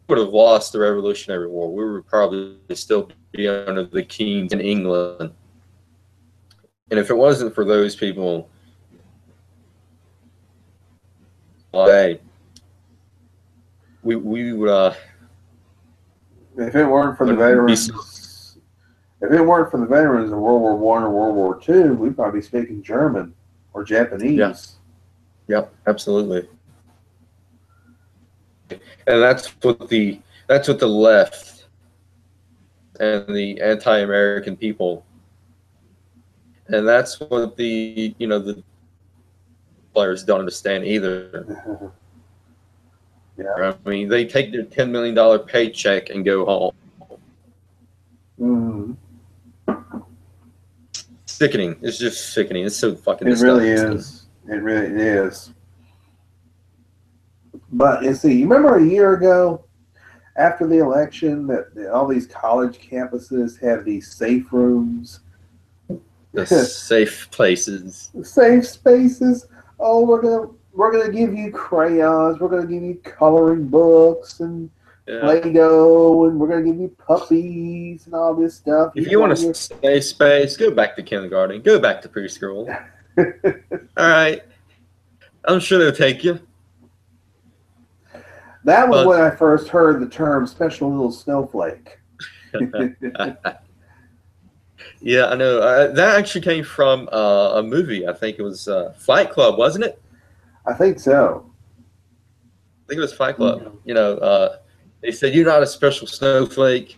would have lost the Revolutionary War. We would probably still be under the kings in England. And if it wasn't for those people, we would. If it weren't for the veterans, if it weren't for the veterans in World War I or World War II, we'd probably be speaking German or Japanese. Yeah. Yep, absolutely. And that's what the left and the anti-American people, and that's what the players don't understand either. Yeah. I mean, they take their $10 million paycheck and go home. Mm-hmm. Sickening. It's just sickening. It's so fucking. It really is. It really is. But you see, you remember a year ago, after the election, that all these college campuses had these safe rooms, the safe places, safe spaces. Oh, we're gonna give you crayons. We're gonna give you coloring books and Play-Doh, and we're gonna give you puppies and all this stuff. If you want to stay space, go back to kindergarten. Go back to preschool. All right, I'm sure they'll take you. That was when I first heard the term "special little snowflake." Yeah, I know. That actually came from a movie. I think it was Fight Club, wasn't it? I think so. I think it was Fight Club. Mm-hmm. They said, "You're not a special snowflake."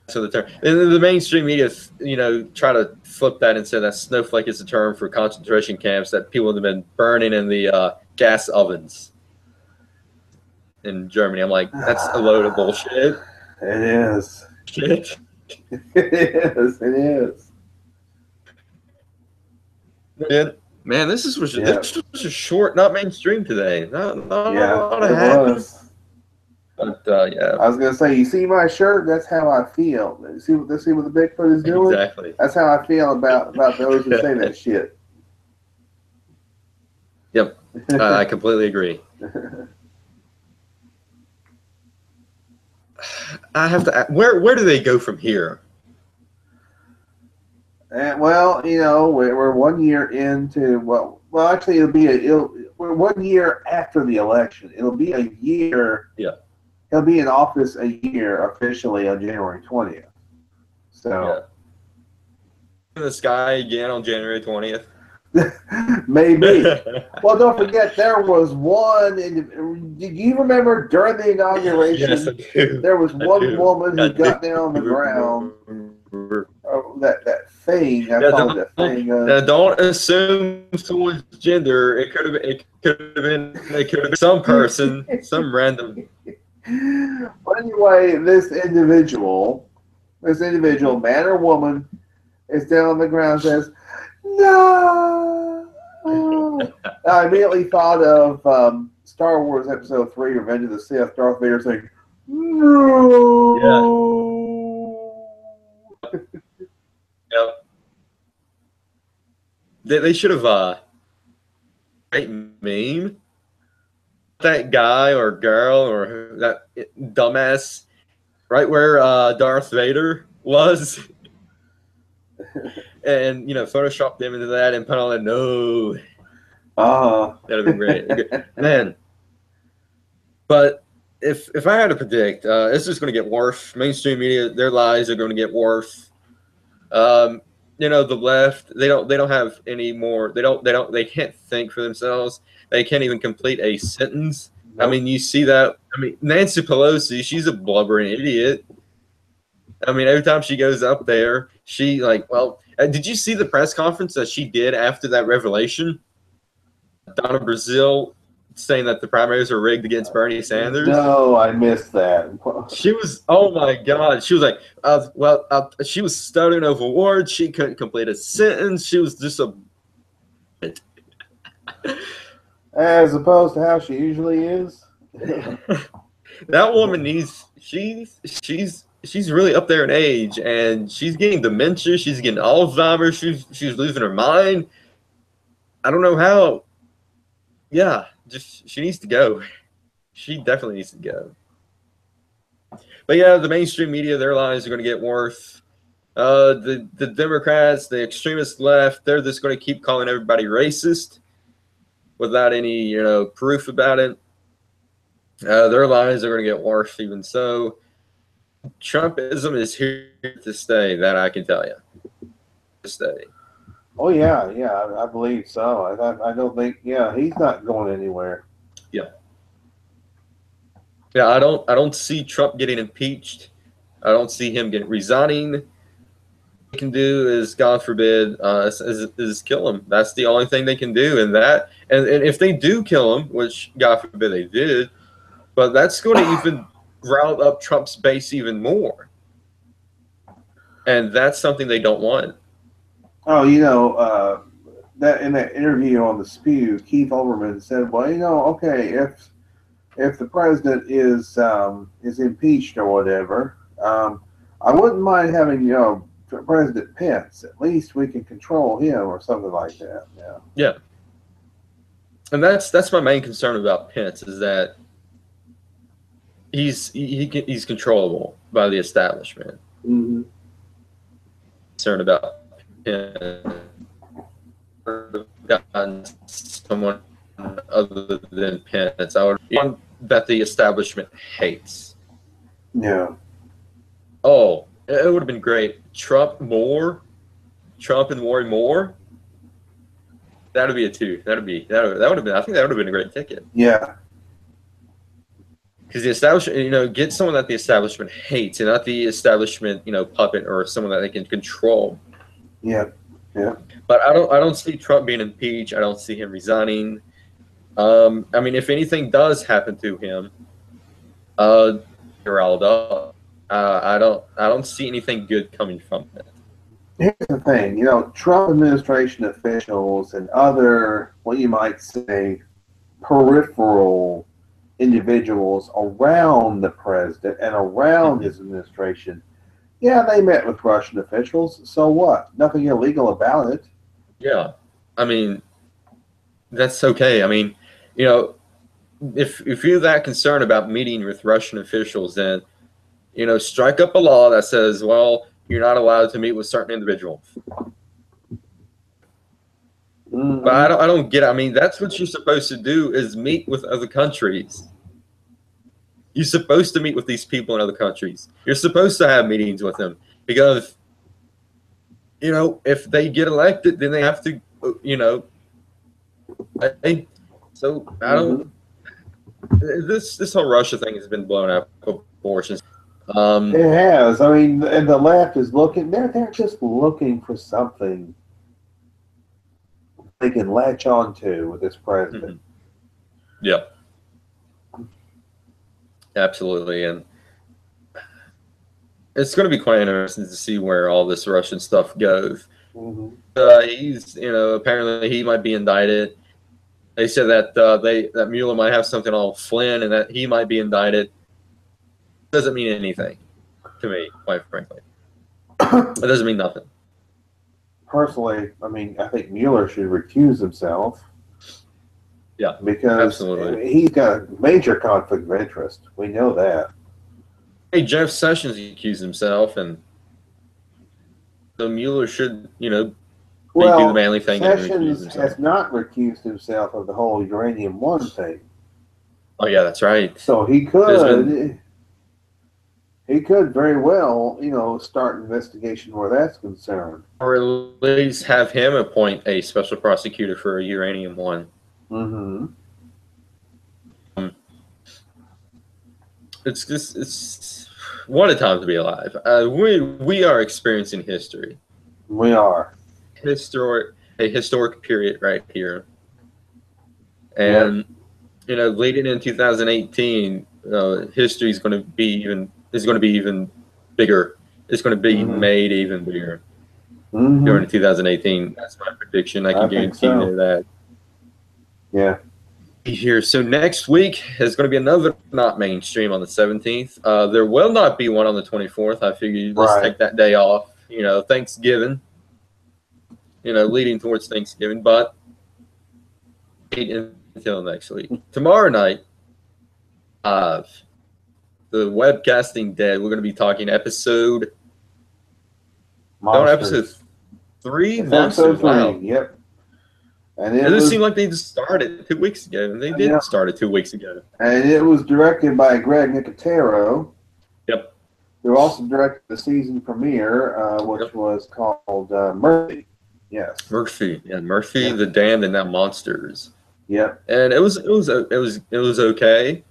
So the term, and the mainstream media, try to flip that and say that snowflake is a term for concentration camps that people have been burning in the gas ovens in Germany. I'm like, that's a load of bullshit. It is. Shit. It is. It is. Man, this was a short, not mainstream today. Not a lot of it happening. was. But yeah, I was gonna say, you see my shirt? That's how I feel. See what the Bigfoot is doing? exactly. That's how I feel about those who say that shit. Yep, I completely agree. I have to. Where do they go from here? And, well, we're 1 year into actually we're 1 year after the election. It'll be a year. Yeah. He'll be in office a year officially on January 20th. So. In the sky again on January 20th. Maybe. Well, don't forget there was one. Did you remember during the inauguration? Yes, I do. There was one woman who got down on the ground. That thing. I call it that thing. Don't assume someone's gender. It could have been some person, some random. But anyway, this individual, man or woman, is down on the ground and says, "No." I immediately thought of Star Wars Episode 3, Revenge of the Sith, Darth Vader saying, "No." Yeah. Yep. They should have great meme. That guy or girl or that dumbass right where Darth Vader was. And Photoshop them into that and put on that no. That'd have been great. Man. But if I had to predict, it's just gonna get worse. Mainstream media, their lies are gonna get worse. The left, they don't have any more, they can't think for themselves. They can't even complete a sentence. Nope. I mean, you see that. I mean, Nancy Pelosi, she's a blubbering idiot. I mean, every time she goes up there, she did you see the press conference that she did after that revelation? Donna Brazile saying that the primaries were rigged against Bernie Sanders. No, I missed that. She was, oh my God. She was like, she was stuttering over words. She couldn't complete a sentence. She was just a. As opposed to how she usually is. That woman she's really up there in age, and she's getting dementia. She's getting Alzheimer's. She's losing her mind. I don't know how. Yeah, just she needs to go. She definitely needs to go. But yeah, the mainstream media, their lies are going to get worse. The Democrats, the extremist left, they're just going to keep calling everybody racist without any proof about it. Their lies are going to get worse even so. Trumpism is here to stay, that I can tell you. To stay. Oh yeah, I believe so. I don't think he's not going anywhere. Yeah. Yeah, I don't see Trump getting impeached. I don't see him resigning. What they can do is, God forbid, is kill him. That's the only thing they can do. And if they do kill him, which God forbid they did, but that's going to even rile up Trump's base even more. And that's something they don't want. Oh, that in that interview on the Spew, Keith Olbermann said, "Well, okay, if the president is impeached or whatever, I wouldn't mind having President Pence. At least we can control him or something like that." Yeah. Yeah. And that's my main concern about Pence is that he's controllable by the establishment. Mm-hmm. Concerned about him. Gotten someone other than Pence. I would one that the establishment hates. Yeah. Oh, it would have been great. Trump and Warren Moore. That'd be a two. That would have been. I think that would have been a great ticket. Yeah. because the establishment, get someone that the establishment hates, and not the establishment, puppet or someone that they can control. Yeah, yeah. But I don't see Trump being impeached. I don't see him resigning. I mean, if anything does happen to him, Geraldo, I don't see anything good coming from it. Here's the thing, Trump administration officials and other, what you might say, peripheral individuals around the president and around his administration, yeah, they met with Russian officials. So what? Nothing illegal about it. Yeah, I mean, that's okay. I mean, if you're that concerned about meeting with Russian officials, then strike up a law that says, well, you're not allowed to meet with certain individuals. Mm-hmm. But I don't get it. I mean, that's what you're supposed to do, is meet with other countries. You're supposed to meet with these people in other countries. You're supposed to have meetings with them, because if they get elected, then they have to, I don't. This whole Russia thing has been blown out of proportions. It has. I mean, and the left is looking. They're just looking for something they can latch on to with this president. Yeah, absolutely, and it's going to be quite interesting to see where all this Russian stuff goes. He's, apparently he might be indicted. They said that that Mueller might have something on Flynn, and that he might be indicted. Doesn't mean anything to me, quite frankly. It doesn't mean nothing. Personally, I mean, I think Mueller should recuse himself. Yeah, because absolutely. He's got a major conflict of interest. We know that. Hey, Jeff Sessions accused himself, and so Mueller should, do the manly thing. Sessions has not recused himself of the whole Uranium One thing. Oh yeah, that's right. So he could. He could very well, start an investigation where that's concerned. Or at least have him appoint a special prosecutor for Uranium One. It's what a time to be alive. We are experiencing history. We are. A historic period right here. And, leading in 2018, history is going to be even bigger. It's going to be made even bigger during 2018. That's my prediction. I can guarantee you that. Yeah. Here. So next week is going to be another not mainstream on the 17th. There will not be one on the 24th. I figured let's take that day off. Thanksgiving. Leading towards Thanksgiving, but until next week. Tomorrow night, the Webcasting Dead. We're going to be talking episode 3. Episode 3. Wow. Yep. And it seemed like they just started 2 weeks ago, and they did start it 2 weeks ago. And it was directed by Greg Nicotero. Yep. Who also directed the season premiere, which was called Murphy. Yes. Murphy. Yeah, Murphy, The Damned, and Now Monsters. Yep. And it was okay.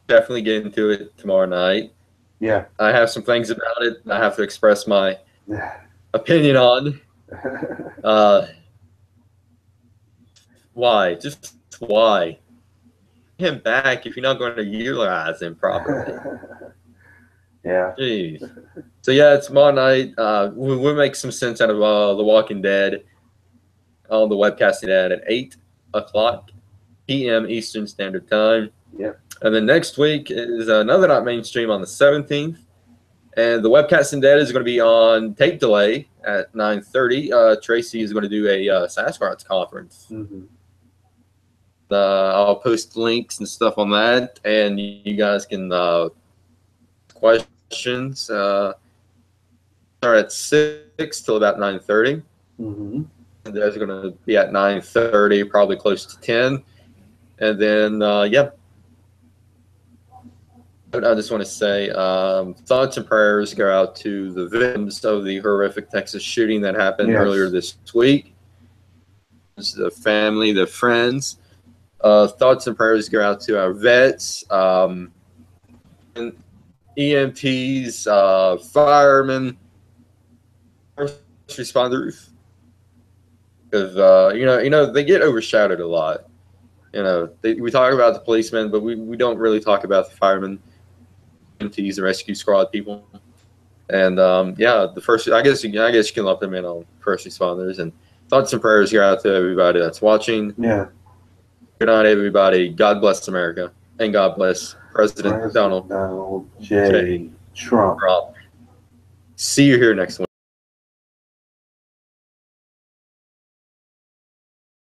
Definitely get into it tomorrow night. Yeah. I have some things about it I have to express my opinion on. Why? Just why? Him back if you're not going to utilize him properly. Yeah. Jeez. So yeah, it's tomorrow night. We'll make some sense out of The Walking Dead on the Webcasting Dead at 8:00 p.m. Eastern Standard Time. Yep. And then next week is another not mainstream on the 17th. And the Webcasting Dead is going to be on tape delay at 9:30. Tracy is going to do a Sasquatch conference. I'll post links and stuff on that, and you guys can questions start at 6 till about 9:30. And those are going to be at 9:30, probably close to 10. And then I just want to say thoughts and prayers go out to the victims of the horrific Texas shooting that happened earlier this week. The family, the friends. Thoughts and prayers go out to our vets, and EMTs, firemen, first responders, because they get overshadowed a lot. We talk about the policemen, but we don't really talk about the firemen, EMTs, the rescue squad people, and the first. I guess you can lump them in on first responders. And thoughts and prayers go out to everybody that's watching. Yeah. Good night, everybody. God bless America, and God bless President Donald J. Trump. See you here next week.